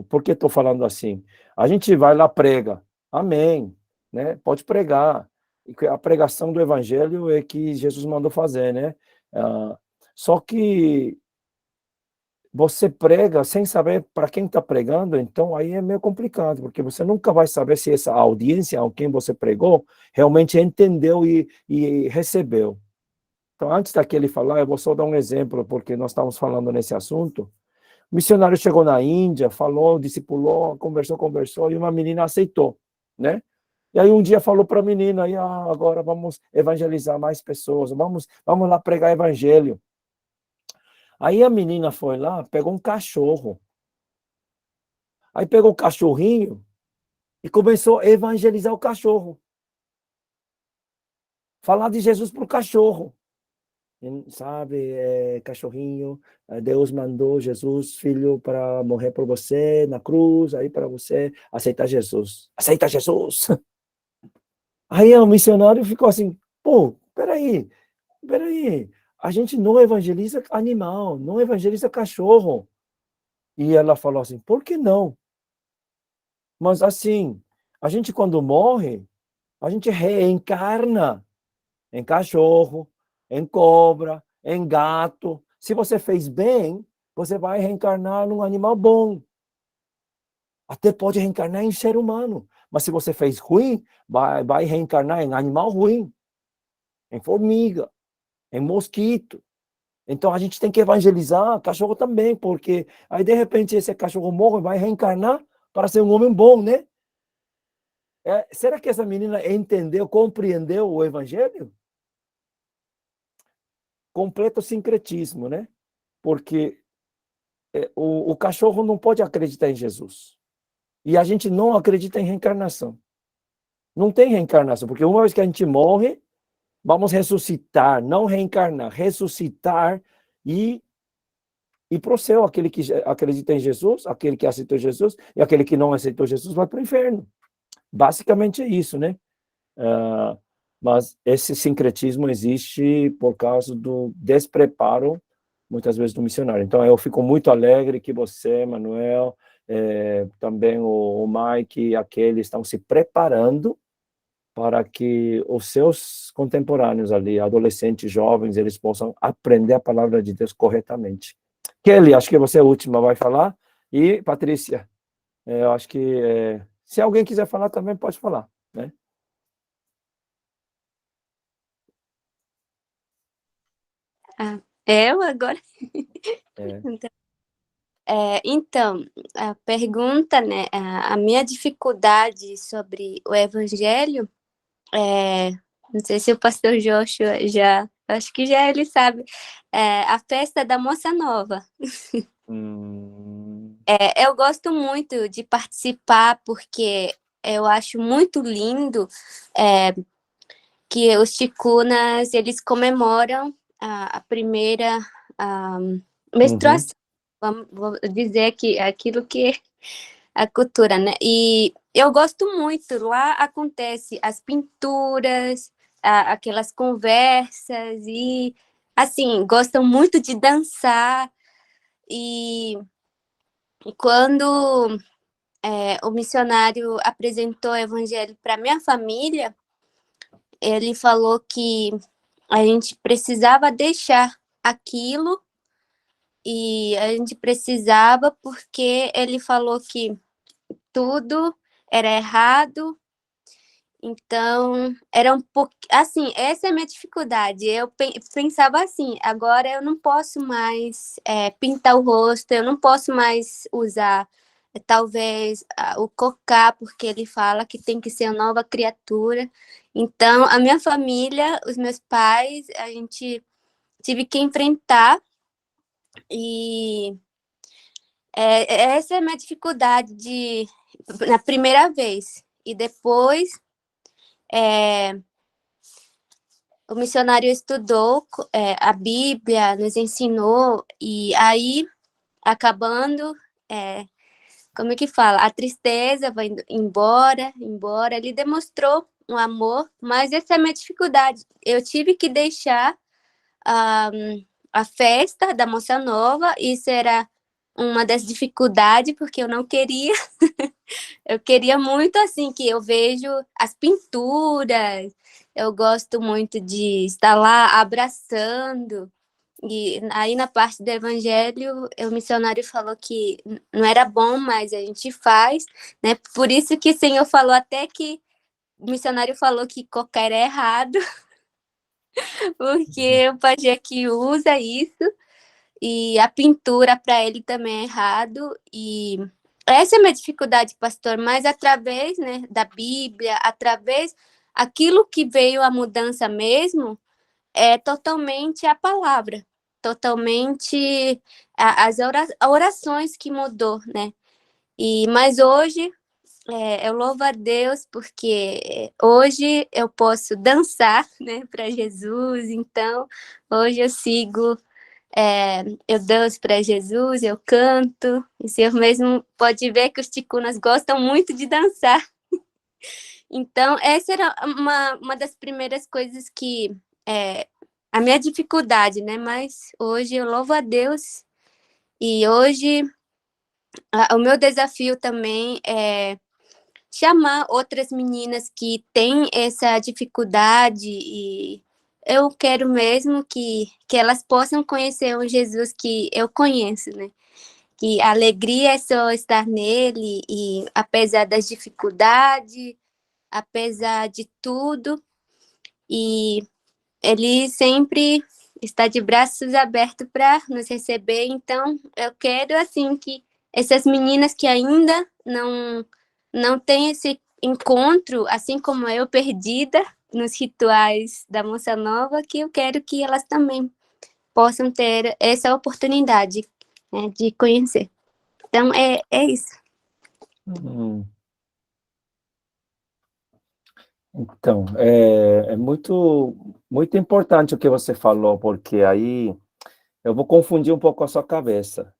Speaker 1: Por que estou falando assim? A gente vai lá, prega, amém, né? Pode pregar. A pregação do evangelho é que Jesus mandou fazer, né? Só que você prega sem saber para quem está pregando, então aí é meio complicado, porque você nunca vai saber se essa audiência a quem você pregou realmente entendeu e recebeu. Então, antes daquele falar, eu vou só dar um exemplo, porque nós estamos falando nesse assunto. O missionário chegou na Índia, falou, discipulou, conversou, e uma menina aceitou, né? E aí um dia falou para a menina, agora vamos evangelizar mais pessoas, vamos lá pregar evangelho. Aí a menina foi lá, pegou um cachorro. Aí pegou o cachorrinho e começou a evangelizar o cachorro. Falar de Jesus para o cachorro. Sabe, cachorrinho, Deus mandou Jesus, filho, para morrer por você na cruz, aí para você aceitar Jesus. Aceita Jesus! Aí o missionário ficou assim, pô, peraí, a gente não evangeliza animal, não evangeliza cachorro. E ela falou assim, por que não? Mas assim, a gente quando morre, a gente reencarna em cachorro, em cobra, em gato. Se você fez bem, você vai reencarnar num animal bom. Até pode reencarnar em ser humano. Mas se você fez ruim, vai reencarnar em animal ruim, em formiga, em mosquito. Então a gente tem que evangelizar cachorro também, porque aí de repente esse cachorro morre e vai reencarnar para ser um homem bom, né? Será que essa menina entendeu, compreendeu o evangelho? Completo sincretismo, né? Porque o cachorro não pode acreditar em Jesus. E a gente não acredita em reencarnação. Não tem reencarnação, porque uma vez que a gente morre, vamos ressuscitar, não reencarnar, ressuscitar e ir para o céu. Aquele que acredita em Jesus, aquele que aceitou Jesus, e aquele que não aceitou Jesus vai para o inferno. Basicamente é isso, né? Mas esse sincretismo existe por causa do despreparo, muitas vezes, do missionário. Então, eu fico muito alegre que você, Manuel, também o Mike, aqueles estão se preparando para que os seus contemporâneos ali, adolescentes, jovens, eles possam aprender a palavra de Deus corretamente. Kelly, acho que você é a última, vai falar. E, Patrícia, eu acho que se alguém quiser falar também pode falar, né?
Speaker 3: Eu agora?
Speaker 1: É.
Speaker 3: Então, a pergunta, né? A minha dificuldade sobre o evangelho, não sei se o pastor Joshua já, acho que já ele sabe, a festa da Moça Nova. Eu gosto muito de participar porque eu acho muito lindo que os ticunas, eles comemoram a primeira menstruação. Vou dizer que aquilo que é a cultura, né? E eu gosto muito. Lá acontece as pinturas, aquelas conversas e, assim, gostam muito de dançar. E quando o missionário apresentou o evangelho para minha família, ele falou que a gente precisava deixar aquilo e a gente precisava porque ele falou que tudo era errado. Então, era um pouco assim, essa é a minha dificuldade. Eu pensava assim, agora eu não posso mais pintar o rosto, eu não posso mais usar talvez o cocá, porque ele fala que tem que ser uma nova criatura. Então, a minha família, os meus pais, a gente tive que enfrentar e essa é a minha dificuldade na primeira vez. E depois o missionário estudou a Bíblia, nos ensinou, e aí, acabando, como é que fala? A tristeza vai embora, ele demonstrou um amor, mas essa é a minha dificuldade. Eu tive que deixar a festa da Moça Nova, isso era uma das dificuldades, porque eu não queria, eu queria muito, assim, que eu vejo as pinturas, eu gosto muito de estar lá abraçando, e aí na parte do evangelho, o missionário falou que não era bom, mas a gente faz, né? Por isso que o Senhor falou até que o missionário falou que qualquer é errado, porque o pajé que usa isso, e a pintura para ele também é errado, e essa é a minha dificuldade, pastor, mas através, né, da Bíblia, através aquilo que veio a mudança mesmo, é totalmente a palavra, totalmente as orações que mudou, né? Mas hoje eu louvo a Deus porque hoje eu posso dançar, né, para Jesus. Então hoje eu sigo, eu danço para Jesus, eu canto. E o Senhor mesmo pode ver que os ticunas gostam muito de dançar. Então essa era uma das primeiras coisas que a minha dificuldade, né? Mas hoje eu louvo a Deus e hoje o meu desafio também é chamar outras meninas que têm essa dificuldade e eu quero mesmo que elas possam conhecer o Jesus que eu conheço, né? Que a alegria é só estar nele e apesar das dificuldades, apesar de tudo, e ele sempre está de braços abertos para nos receber. Então, eu quero assim que essas meninas que ainda não têm esse encontro, assim como eu, perdida nos rituais da Moça Nova, que eu quero que elas também possam ter essa oportunidade, né, de conhecer. Então, é isso.
Speaker 1: Hum. Então, é muito importante o que você falou, porque aí eu vou confundir um pouco a sua cabeça.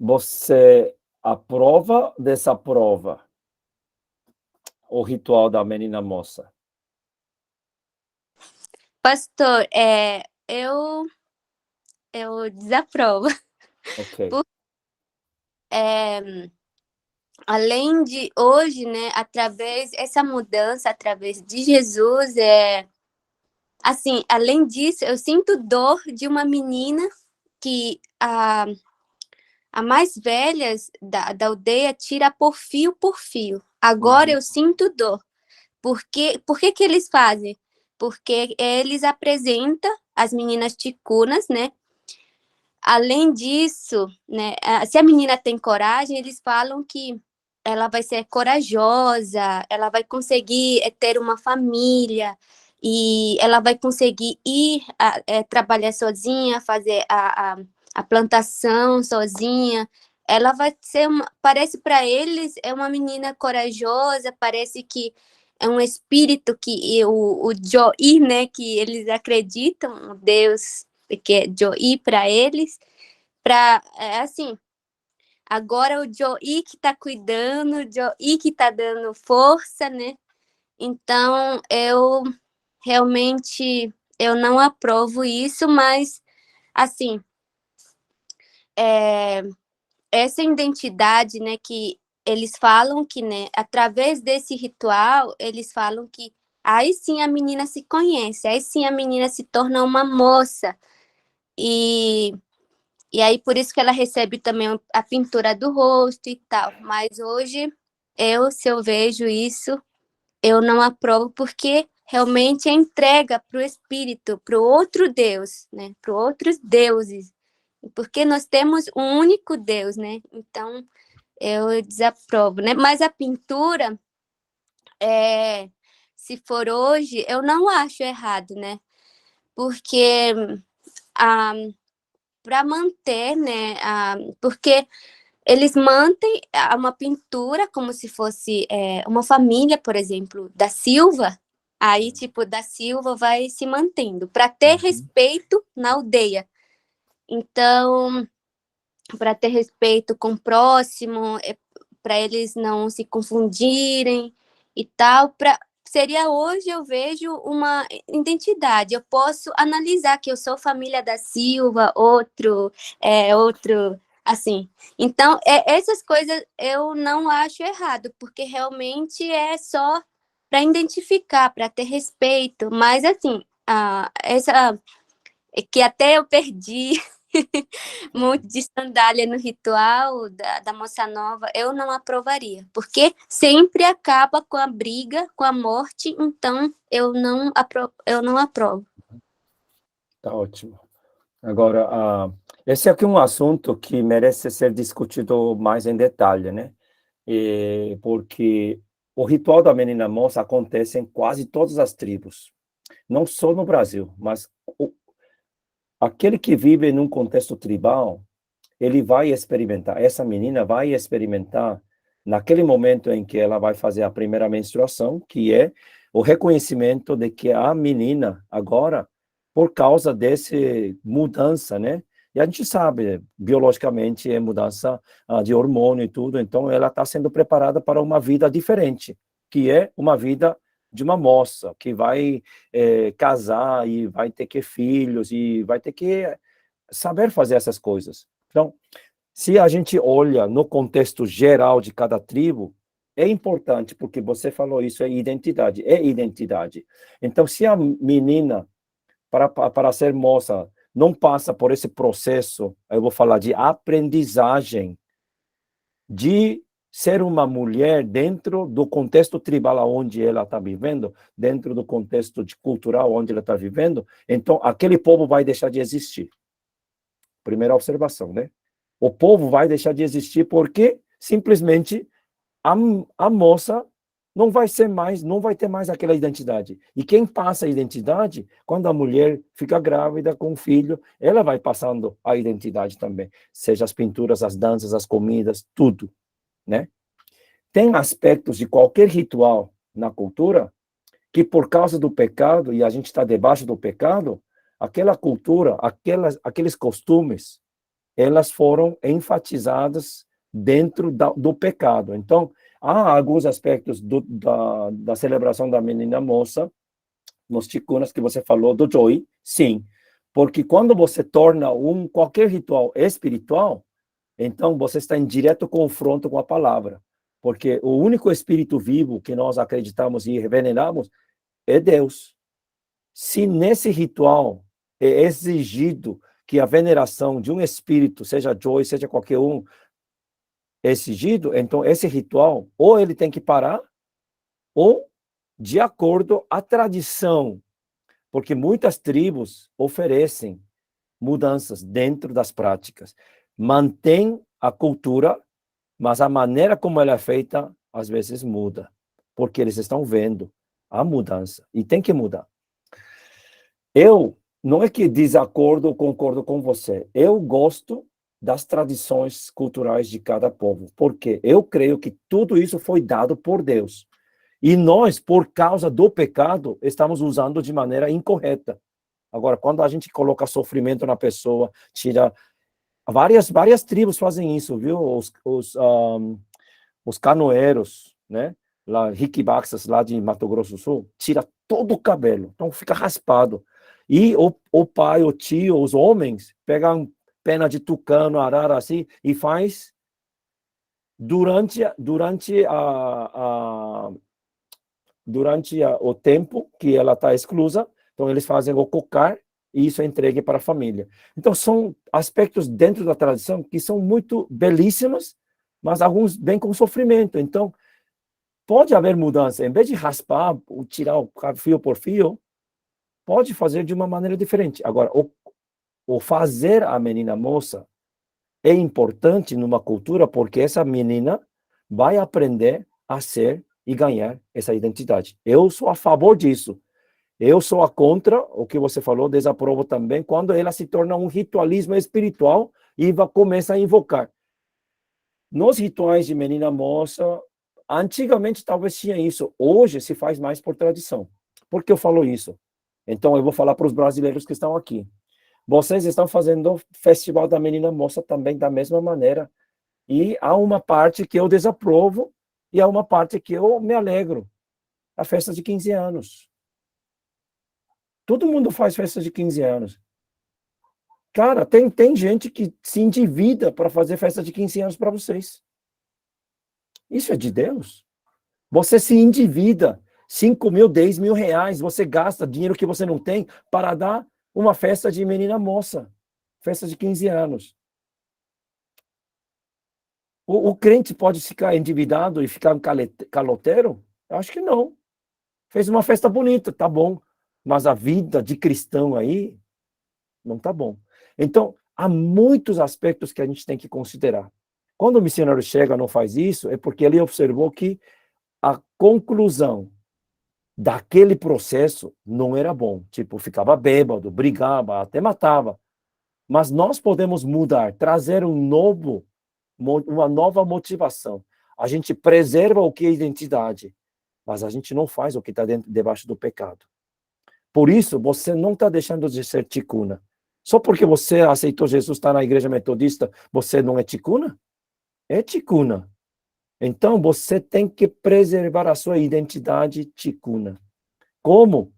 Speaker 1: Você aprova, desaprova o ritual da menina moça?
Speaker 3: Pastor, eu desaprovo.
Speaker 1: Ok.
Speaker 3: Além de hoje, né, através essa mudança, através de Jesus, assim, além disso, eu sinto dor de uma menina que a mais velha da aldeia tira por fio. Agora eu sinto dor. Por que eles fazem? Porque eles apresentam as meninas ticunas, né? Além disso, né, se a menina tem coragem, eles falam que ela vai ser corajosa, ela vai conseguir ter uma família e ela vai conseguir ir trabalhar sozinha, fazer a plantação sozinha. Ela vai ser parece para eles é uma menina corajosa, parece que é um espírito que o Joí, né, que eles acreditam, o Deus que é Joí para eles, assim, agora o Joí que está cuidando, o Joí que está dando força, né? Então, eu realmente eu não aprovo isso, mas, assim, essa identidade, né, que eles falam que, né, através desse ritual, eles falam que aí sim a menina se conhece, aí sim a menina se torna uma moça, e aí, por isso que ela recebe também a pintura do rosto e tal. Mas hoje, se eu vejo isso, eu não aprovo, porque realmente é entrega para o espírito, para o outro Deus, né? Para outros deuses. Porque nós temos um único Deus, né? Então, eu desaprovo, né? Mas a pintura, se for hoje, eu não acho errado, né? Porque para manter, né? Porque eles mantêm uma pintura como se fosse uma família, por exemplo, da Silva. Aí, tipo, da Silva vai se mantendo para ter respeito na aldeia. Então, para ter respeito com o próximo, para eles não se confundirem e tal. Seria hoje eu vejo uma identidade. Eu posso analisar que eu sou família da Silva, outro, assim. Então, essas coisas eu não acho errado, porque realmente é só para identificar, para ter respeito. Mas, assim, essa que até eu perdi muito de sandália no ritual da Moça Nova, eu não aprovaria, porque sempre acaba com a briga, com a morte, então eu não aprovo.
Speaker 1: Tá ótimo. Agora, esse aqui é um assunto que merece ser discutido mais em detalhe, né? Porque o ritual da menina moça acontece em quase todas as tribos, não só no Brasil, mas aquele que vive num contexto tribal, ele vai experimentar, essa menina vai experimentar naquele momento em que ela vai fazer a primeira menstruação, que é o reconhecimento de que a menina agora, por causa desse mudança, né? E a gente sabe, biologicamente, é mudança de hormônio e tudo, então ela está sendo preparada para uma vida diferente, que é uma vida de uma moça, que vai casar e vai ter que filhos, e vai ter que saber fazer essas coisas. Então, Se a gente olha no contexto geral de cada tribo, é importante, porque você falou isso, é identidade. Então, se a menina, para ser moça, não passa por esse processo, eu vou falar de aprendizagem, de ser uma mulher dentro do contexto tribal onde ela está vivendo, dentro do contexto cultural onde ela está vivendo, então aquele povo vai deixar de existir. Primeira observação, né? O povo vai deixar de existir porque simplesmente a moça não vai ter mais aquela identidade. E quem passa a identidade, quando a mulher fica grávida com um filho, ela vai passando a identidade também. Seja as pinturas, as danças, as comidas, tudo, né? Tem aspectos de qualquer ritual na cultura que por causa do pecado, e a gente está debaixo do pecado, aquela cultura, aqueles costumes, elas foram enfatizadas dentro do pecado. Então, há alguns aspectos da celebração da menina moça, nos ticunas que você falou, do Joy, sim. Porque quando você torna qualquer ritual espiritual, então você está em direto confronto com a palavra. Porque o único espírito vivo que nós acreditamos e veneramos é Deus. Se nesse ritual é exigido que a veneração de um espírito, seja Joy, seja qualquer um, é exigido, então esse ritual, ou ele tem que parar, ou de acordo à tradição, porque muitas tribos oferecem mudanças dentro das práticas. Mantém a cultura, mas a maneira como ela é feita, às vezes muda, porque eles estão vendo a mudança, e tem que mudar. Eu, não é que desacordo ou concordo com você, eu gosto das tradições culturais de cada povo, porque eu creio que tudo isso foi dado por Deus. E nós, por causa do pecado, estamos usando de maneira incorreta. Agora, quando a gente coloca sofrimento na pessoa, tira... Várias tribos fazem isso, viu? Os canoeiros, né? Lá, riquibaxas, lá de Mato Grosso do Sul, tira todo o cabelo, então fica raspado. E o pai, o tio, os homens, pegam pena de tucano, arara, assim, e faz durante o tempo que ela está exclusa, então eles fazem o cocar e isso é entregue para a família. Então são aspectos dentro da tradição que são muito belíssimos, mas alguns vêm com sofrimento. Então pode haver mudança, em vez de raspar, tirar o fio por fio, pode fazer de uma maneira diferente. Agora, o fazer a menina moça é importante numa cultura porque essa menina vai aprender a ser e ganhar essa identidade. Eu sou a favor disso. Eu sou a contra, o que você falou, desaprovo também, quando ela se torna um ritualismo espiritual e começa a invocar. Nos rituais de menina moça, antigamente talvez tinha isso, hoje se faz mais por tradição. Por que eu falo isso? Então eu vou falar para os brasileiros que estão aqui. Vocês estão fazendo o Festival da Menina Moça também da mesma maneira. E há uma parte que eu desaprovo e há uma parte que eu me alegro. A festa de 15 anos. Todo mundo faz festa de 15 anos. Cara, tem gente que se endivida para fazer festa de 15 anos para vocês. Isso é de Deus? Você se endivida. 5 mil, 10 mil reais, você gasta dinheiro que você não tem para dar uma festa de menina moça. Festa de 15 anos. O crente pode ficar endividado e ficar um caloteiro? Eu acho que não. Fez uma festa bonita, tá bom. Mas a vida de cristão aí, não tá bom. Então, há muitos aspectos que a gente tem que considerar. Quando o missionário chega e não faz isso, é porque ele observou que a conclusão daquele processo não era bom. Tipo, ficava bêbado, brigava, até matava. Mas nós podemos mudar, trazer uma nova motivação. A gente preserva o que é identidade, mas a gente não faz o que está debaixo do pecado. Por isso, você não está deixando de ser ticuna. Só porque você aceitou Jesus, está na igreja metodista, você não é ticuna? É ticuna. Então, você tem que preservar a sua identidade ticuna. Como?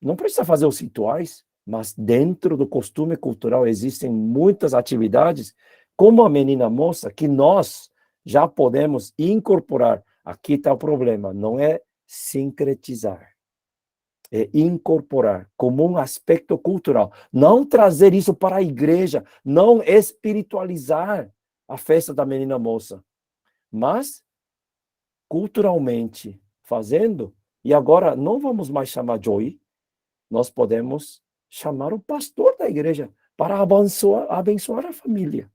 Speaker 1: Não precisa fazer os rituais, mas dentro do costume cultural existem muitas atividades como a menina moça, que nós já podemos incorporar. Aqui está o problema, não é sincretizar, é incorporar como um aspecto cultural. Não trazer isso para a igreja, não espiritualizar a festa da menina moça, mas culturalmente fazendo. E agora não vamos mais chamar Joey, nós podemos chamar o pastor da igreja para abençoar a família.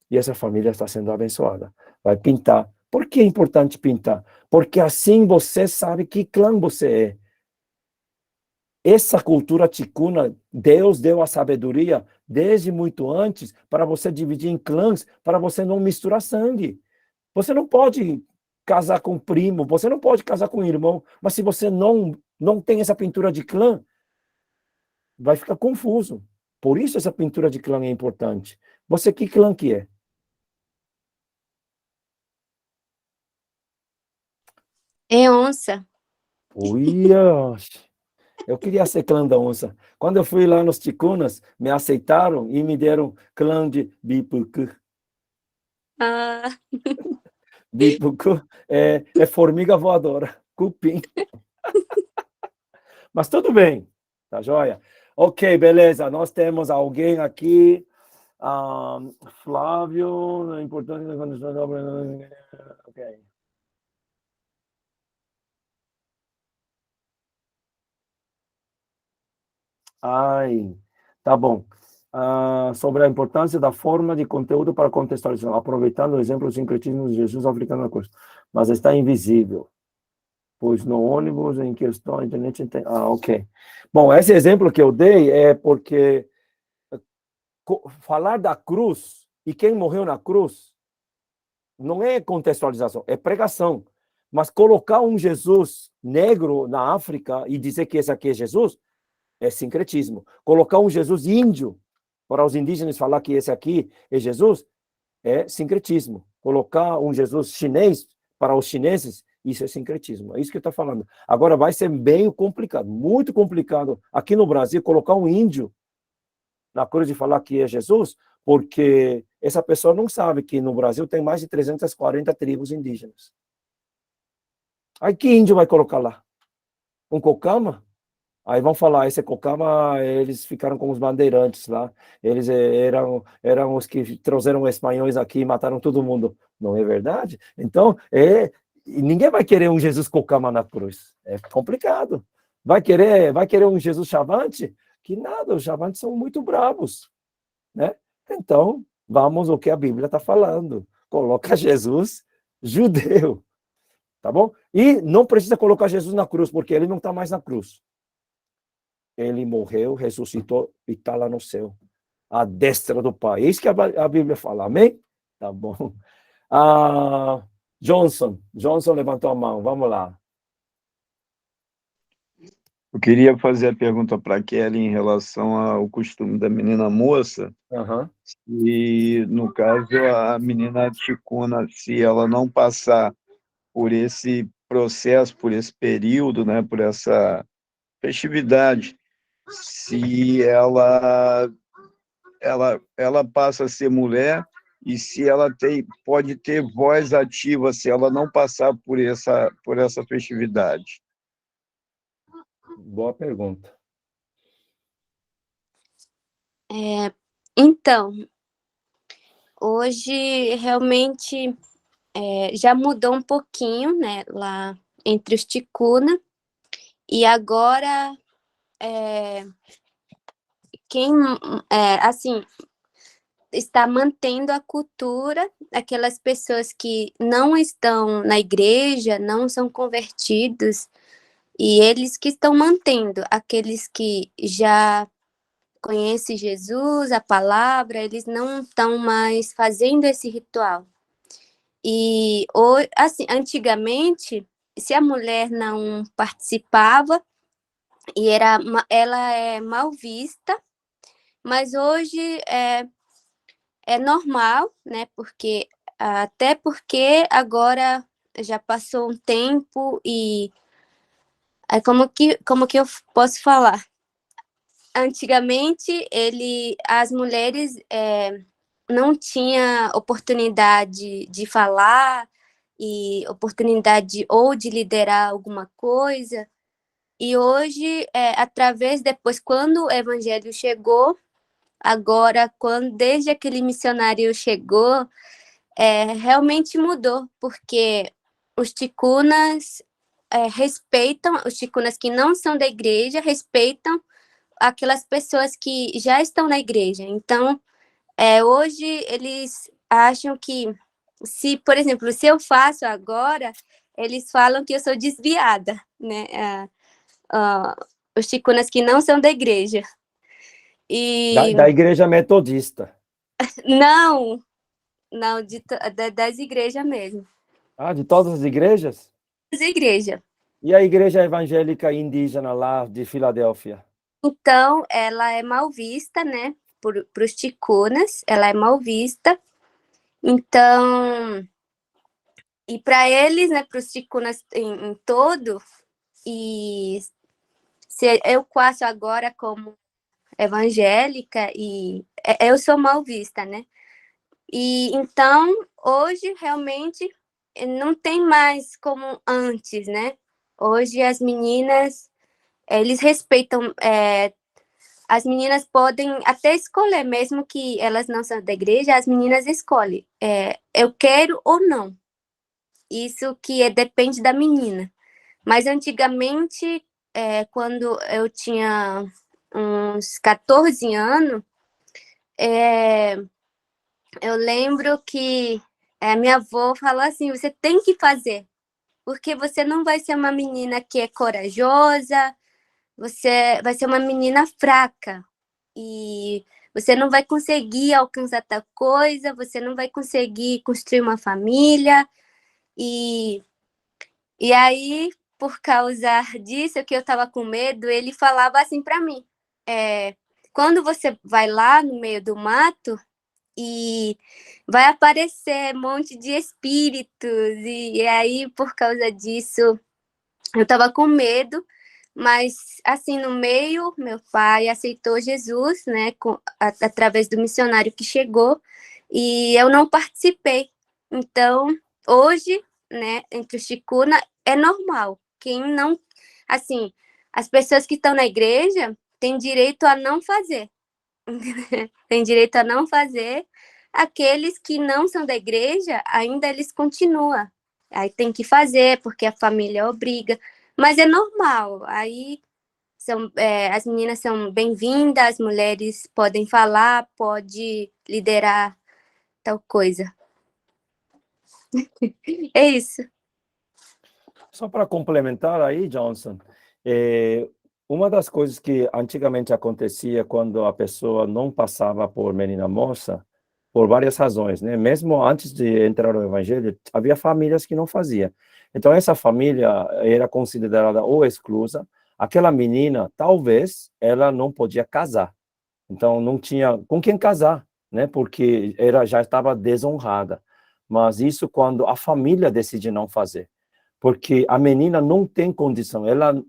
Speaker 1: E essa família está sendo abençoada. Vai pintar. Por que é importante pintar? Porque assim você sabe que clã você é. Essa cultura ticuna, Deus deu a sabedoria desde muito antes para você dividir em clãs, para você não misturar sangue. Você não pode casar com primo, você não pode casar com irmão, mas se você não tem essa pintura de clã, vai ficar confuso. Por isso essa pintura de clã é importante. Você, que clã que é?
Speaker 3: É onça.
Speaker 1: Uia, eu queria ser clã da onça. Quando eu fui lá nos ticunas, me aceitaram e me deram clã de Bipucu.
Speaker 3: Ah,
Speaker 1: Bipucu é formiga voadora, cupim. Mas tudo bem, tá joia? Ok, beleza, nós temos alguém aqui, Flávio, a importância da condição da obra. Ok. Ai, tá bom. Sobre a importância da forma de conteúdo para contextualização, aproveitando o exemplo do sincretismo de Jesus aplicando a coisa, mas está invisível, pois no ônibus em questão a internet ok. Bom, esse exemplo que eu dei é porque falar da cruz e quem morreu na cruz não é contextualização, é pregação. Mas colocar um Jesus negro na África e dizer que esse aqui é Jesus é sincretismo. Colocar um Jesus índio para os indígenas falar que esse aqui é Jesus é sincretismo. Colocar um Jesus chinês para os chineses, isso é sincretismo. É isso que eu estou falando. Agora vai ser bem complicado, muito complicado aqui no Brasil colocar um índio na cruz de falar que é Jesus, porque essa pessoa não sabe que no Brasil tem mais de 340 tribos indígenas. Aí que índio vai colocar lá? Um cocama? Aí vão falar, esse cocama, eles ficaram com os bandeirantes lá, eles eram os que trouxeram espanhóis aqui e mataram todo mundo. Não é verdade? Então, ninguém vai querer um Jesus cocama na cruz. É complicado. Vai querer um Jesus chavante? Que nada, os chavantes são muito bravos, né? Então, vamos ao que a Bíblia está falando. Coloca Jesus judeu, tá bom? E não precisa colocar Jesus na cruz, porque ele não está mais na cruz. Ele morreu, ressuscitou e está lá no céu, à destra do Pai. É isso que a Bíblia fala, amém? Tá bom. Johnson levantou a mão, vamos lá.
Speaker 2: Eu queria fazer a pergunta para a Kelly em relação ao costume da menina moça, e, no caso, a menina ticuna, se ela não passar por esse processo, por esse período, né, por essa festividade, se ela passa a ser mulher e se ela pode ter voz ativa se ela não passar por essa festividade.
Speaker 1: Boa pergunta.
Speaker 3: então, hoje realmente já mudou um pouquinho, né, lá entre os ticuna, e agora quem assim está mantendo a cultura, aquelas pessoas que não estão na igreja, não são convertidos, e eles que estão mantendo, aqueles que já conhecem Jesus, a palavra, eles não estão mais fazendo esse ritual. E assim, antigamente, se a mulher não participava, e ela é mal vista, mas hoje é normal, né? Até porque agora já passou um tempo e como que eu posso falar? Antigamente as mulheres não tinha oportunidade de falar e oportunidade ou de liderar alguma coisa. E hoje, depois, quando o evangelho chegou, agora, desde aquele missionário chegou, realmente mudou, porque os ticunas respeitam, os ticunas que não são da igreja, respeitam aquelas pessoas que já estão na igreja. Então, hoje eles acham que, por exemplo, se eu faço agora, eles falam que eu sou desviada, né? Os ticunas que não são da igreja.
Speaker 1: Da igreja metodista.
Speaker 3: Não, das igrejas mesmo.
Speaker 1: Ah, de todas as igrejas?
Speaker 3: Das igrejas.
Speaker 1: E a igreja evangélica indígena lá de Filadélfia?
Speaker 3: Então, ela é mal vista, né? Para os ticunas, ela é mal vista. Então, e para eles, né, para os ticunas em todo, e se eu passo agora como evangélica, e eu sou mal vista, né? E então, hoje, realmente, não tem mais como antes, né? Hoje, as meninas, eles respeitam, as meninas podem até escolher, mesmo que elas não são da igreja, as meninas escolhem, eu quero ou não. Isso que depende da menina. Mas antigamente, quando eu tinha uns 14 anos, eu lembro que a minha avó falou assim, você tem que fazer, porque você não vai ser uma menina que é corajosa, você vai ser uma menina fraca, e você não vai conseguir alcançar tal coisa, você não vai conseguir construir uma família, e aí, por causa disso, que eu estava com medo, ele falava assim para mim, quando você vai lá no meio do mato, e vai aparecer um monte de espíritos, e aí, por causa disso, eu estava com medo, mas, assim, no meio, meu pai aceitou Jesus, né, através do missionário que chegou, e eu não participei. Então, hoje, né, entre os ticuna, é normal. Quem não, assim, as pessoas que estão na igreja têm direito a não fazer. Tem direito a não fazer. Aqueles que não são da igreja, ainda eles continuam. Aí tem que fazer, porque a família obriga. Mas é normal. Aí as meninas são bem-vindas, as mulheres podem falar, pode liderar tal coisa. É isso.
Speaker 1: Só para complementar aí, Johnson, uma das coisas que antigamente acontecia quando a pessoa não passava por menina moça, por várias razões, né? Mesmo antes de entrar no evangelho, havia famílias que não faziam. Então, essa família era considerada ou exclusa. Aquela menina, talvez, ela não podia casar. Então, não tinha com quem casar, né? Porque já estava desonrada. Mas isso quando a família decide não fazer. Porque a menina não tem condição. Ela,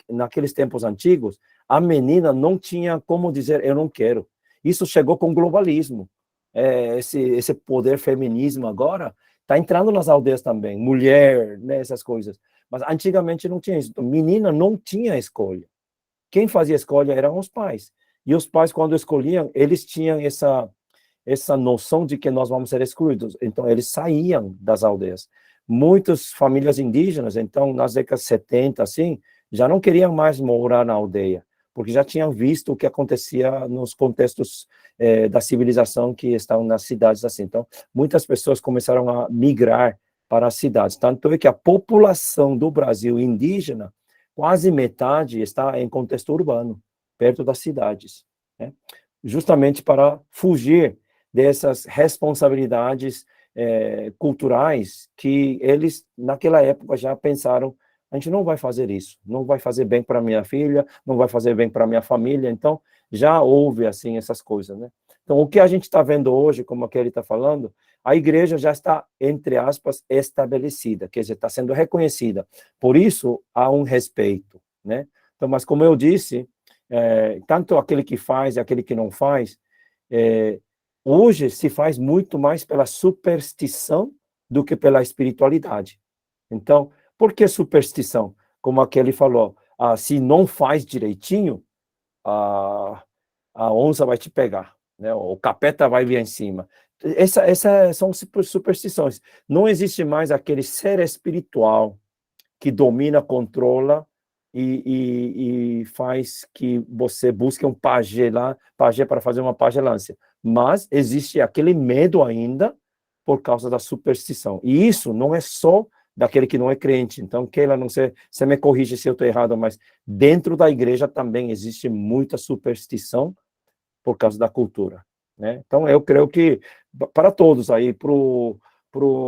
Speaker 1: naqueles tempos antigos, a menina não tinha como dizer, eu não quero. Isso chegou com o globalismo. Esse poder feminismo agora está entrando nas aldeias também. Mulher, né, essas coisas. Mas antigamente não tinha isso. Então, menina não tinha escolha. Quem fazia escolha eram os pais. E os pais, quando escolhiam, eles tinham essa noção de que nós vamos ser excluídos. Então, eles saíam das aldeias. Muitas famílias indígenas, então, nas décadas 70, assim, já não queriam mais morar na aldeia, porque já tinham visto o que acontecia nos contextos da civilização que estão nas cidades, assim. Então, muitas pessoas começaram a migrar para as cidades. Tanto é que a população do Brasil indígena, quase metade está em contexto urbano, perto das cidades, né? Justamente para fugir dessas responsabilidades culturais que eles, naquela época, já pensaram, a gente não vai fazer isso, não vai fazer bem para minha filha, não vai fazer bem para minha família, então já houve, assim, essas coisas, né? Então, o que a gente está vendo hoje, como a Kelly está falando, a igreja já está, entre aspas, estabelecida, quer dizer, está sendo reconhecida, por isso há um respeito, né? Então, mas como eu disse, tanto aquele que faz e aquele que não faz, hoje se faz muito mais pela superstição do que pela espiritualidade. Então, por que superstição? Como aquele falou, se não faz direitinho, a onça vai te pegar, né? O capeta vai vir em cima. Essas são superstições. Não existe mais aquele ser espiritual que domina, controla e faz que você busque um pajé lá, pajé para fazer uma pagelância. Mas existe aquele medo ainda por causa da superstição. E isso não é só daquele que não é crente. Então, Keila, não sei, você me corrige se eu estou errado, mas dentro da igreja também existe muita superstição por causa da cultura, né? Então, eu creio que para todos aí, pro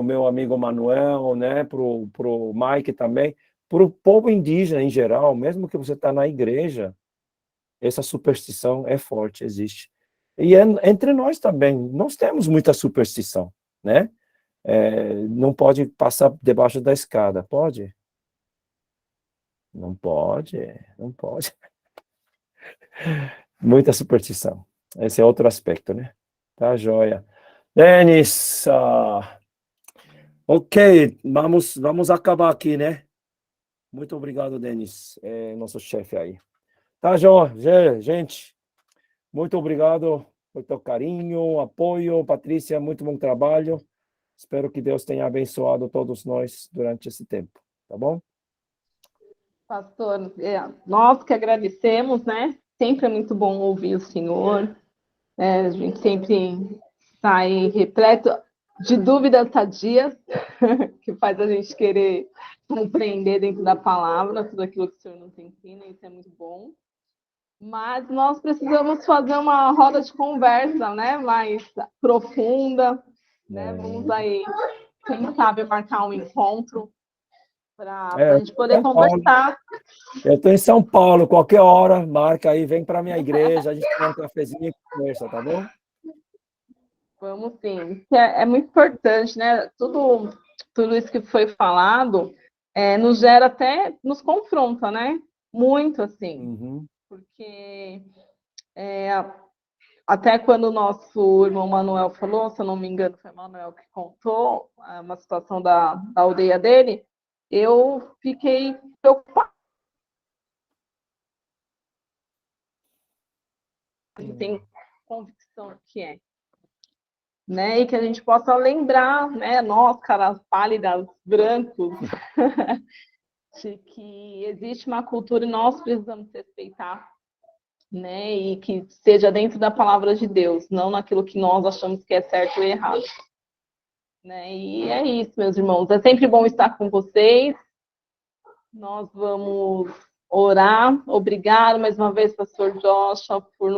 Speaker 1: meu amigo Manuel, né, pro Mike também, pro povo indígena em geral, mesmo que você está na igreja, essa superstição é forte, existe. E entre nós também, nós temos muita superstição, né? Não pode passar debaixo da escada, pode? Não pode, não pode. Muita superstição. Esse é outro aspecto, né? Tá, joia. Denis, ok, vamos acabar aqui, né? Muito obrigado, Denis, nosso chefe aí. Tá, joia, gente, muito obrigado pelo teu carinho, apoio, Patrícia, muito bom trabalho. Espero que Deus tenha abençoado todos nós durante esse tempo, tá bom?
Speaker 4: Pastor, nós que agradecemos, né? Sempre é muito bom ouvir o Senhor. A gente sempre sai repleto de dúvidas sadias, que faz a gente querer compreender dentro da palavra tudo aquilo que o Senhor nos ensina, isso é muito bom. Mas nós precisamos fazer uma roda de conversa, né? Mais profunda, né? Vamos aí, quem sabe, marcar um encontro para a gente poder conversar.
Speaker 1: Eu estou em São Paulo, qualquer hora, marca aí, vem para a minha igreja, a gente toma um cafezinho e conversa, tá bom?
Speaker 4: Vamos sim. É muito importante, né? Tudo isso que foi falado nos gera até, nos confronta, né? Muito, assim. Porque até quando o nosso irmão Manuel falou, se eu não me engano, foi o Manuel que contou uma situação da aldeia dele, eu fiquei preocupada. Tem convicção que é. Né? E que a gente possa lembrar, né? Nós, caras pálidas, brancos, de que existe uma cultura e nós precisamos respeitar, né? E que seja dentro da palavra de Deus, não naquilo que nós achamos que é certo ou errado. Né? E é isso, meus irmãos. É sempre bom estar com vocês. Nós vamos orar. Obrigado mais uma vez, pastor Joshua, por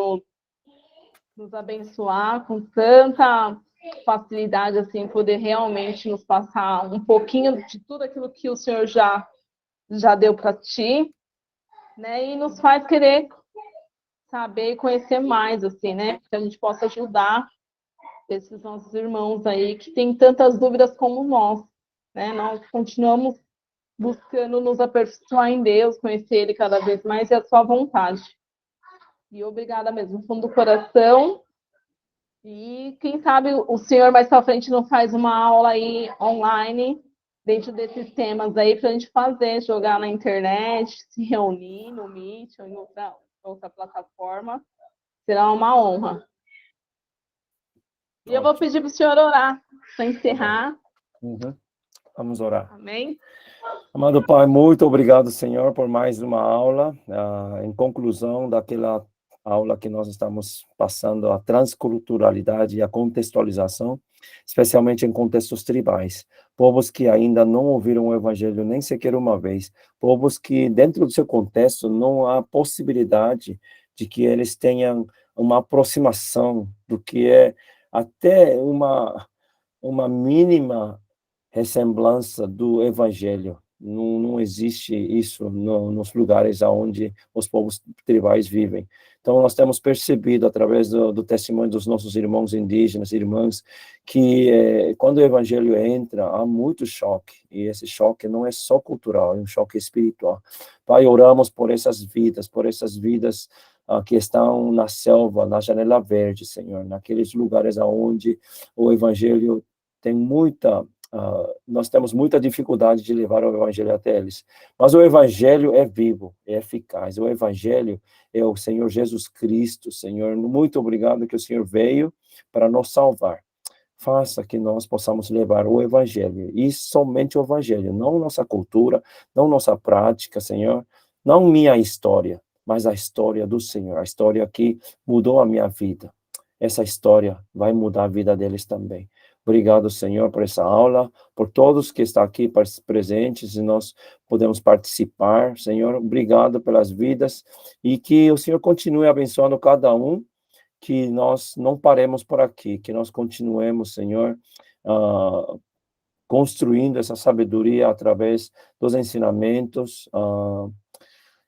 Speaker 4: nos abençoar com tanta facilidade, assim, poder realmente nos passar um pouquinho de tudo aquilo que o Senhor já deu para ti, né? E nos faz querer saber e conhecer mais, assim, né? Que a gente possa ajudar esses nossos irmãos aí que têm tantas dúvidas como nós, né? Nós continuamos buscando nos aperfeiçoar em Deus, conhecer Ele cada vez mais e a sua vontade. E obrigada mesmo, fundo do coração. E quem sabe o senhor mais para frente não faz uma aula aí online dentro desses temas aí para a gente fazer, jogar na internet, se reunir no Meet ou em outra plataforma. Será uma honra. E eu vou pedir para o senhor orar para encerrar.
Speaker 1: Vamos orar.
Speaker 4: Amém?
Speaker 1: Amado Pai, muito obrigado, Senhor, por mais uma aula. Em conclusão daquela aula que nós estamos passando, a transculturalidade e a contextualização, especialmente em contextos tribais. Povos que ainda não ouviram o Evangelho nem sequer uma vez. Povos que, dentro do seu contexto, não há possibilidade de que eles tenham uma aproximação do que é até uma mínima ressemblança do Evangelho. Não existe isso nos lugares onde os povos tribais vivem. Então, nós temos percebido, através do testemunho dos nossos irmãos indígenas, irmãs, que quando o Evangelho entra, há muito choque, e esse choque não é só cultural, é um choque espiritual. Pai, oramos por essas vidas que estão na selva, na janela verde, Senhor, naqueles lugares onde o Evangelho tem nós temos muita dificuldade de levar o Evangelho até eles. Mas o Evangelho é vivo, é eficaz. O Evangelho é o Senhor Jesus Cristo, Senhor. Muito obrigado que o Senhor veio para nos salvar. Faça que nós possamos levar o Evangelho, e somente o Evangelho, não nossa cultura, não nossa prática, Senhor, não minha história, mas a história do Senhor, a história que mudou a minha vida. Essa história vai mudar a vida deles também. Obrigado, Senhor, por essa aula, por todos que estão aqui presentes e nós podemos participar. Senhor, obrigado pelas vidas e que o Senhor continue abençoando cada um, que nós não paremos por aqui, que nós continuemos, Senhor, construindo essa sabedoria através dos ensinamentos,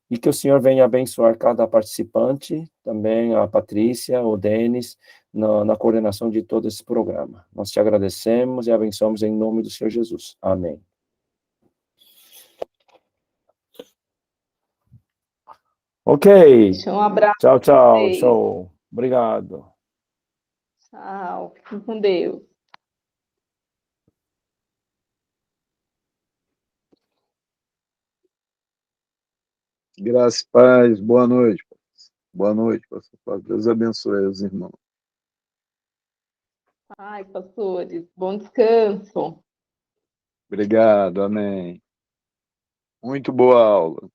Speaker 1: e que o Senhor venha abençoar cada participante, também a Patrícia, o Denis, na coordenação de todo esse programa. Nós te agradecemos e abençoamos em nome do Senhor Jesus. Amém. Ok.
Speaker 4: Um abraço.
Speaker 1: Tchau, tchau. Show. Obrigado.
Speaker 4: Tchau. Fiquem com Deus.
Speaker 2: Graça e paz. Boa noite. Boa noite, pastor. Deus abençoe os irmãos.
Speaker 4: Ai, pastores, bom descanso.
Speaker 2: Obrigado, amém. Muito boa aula.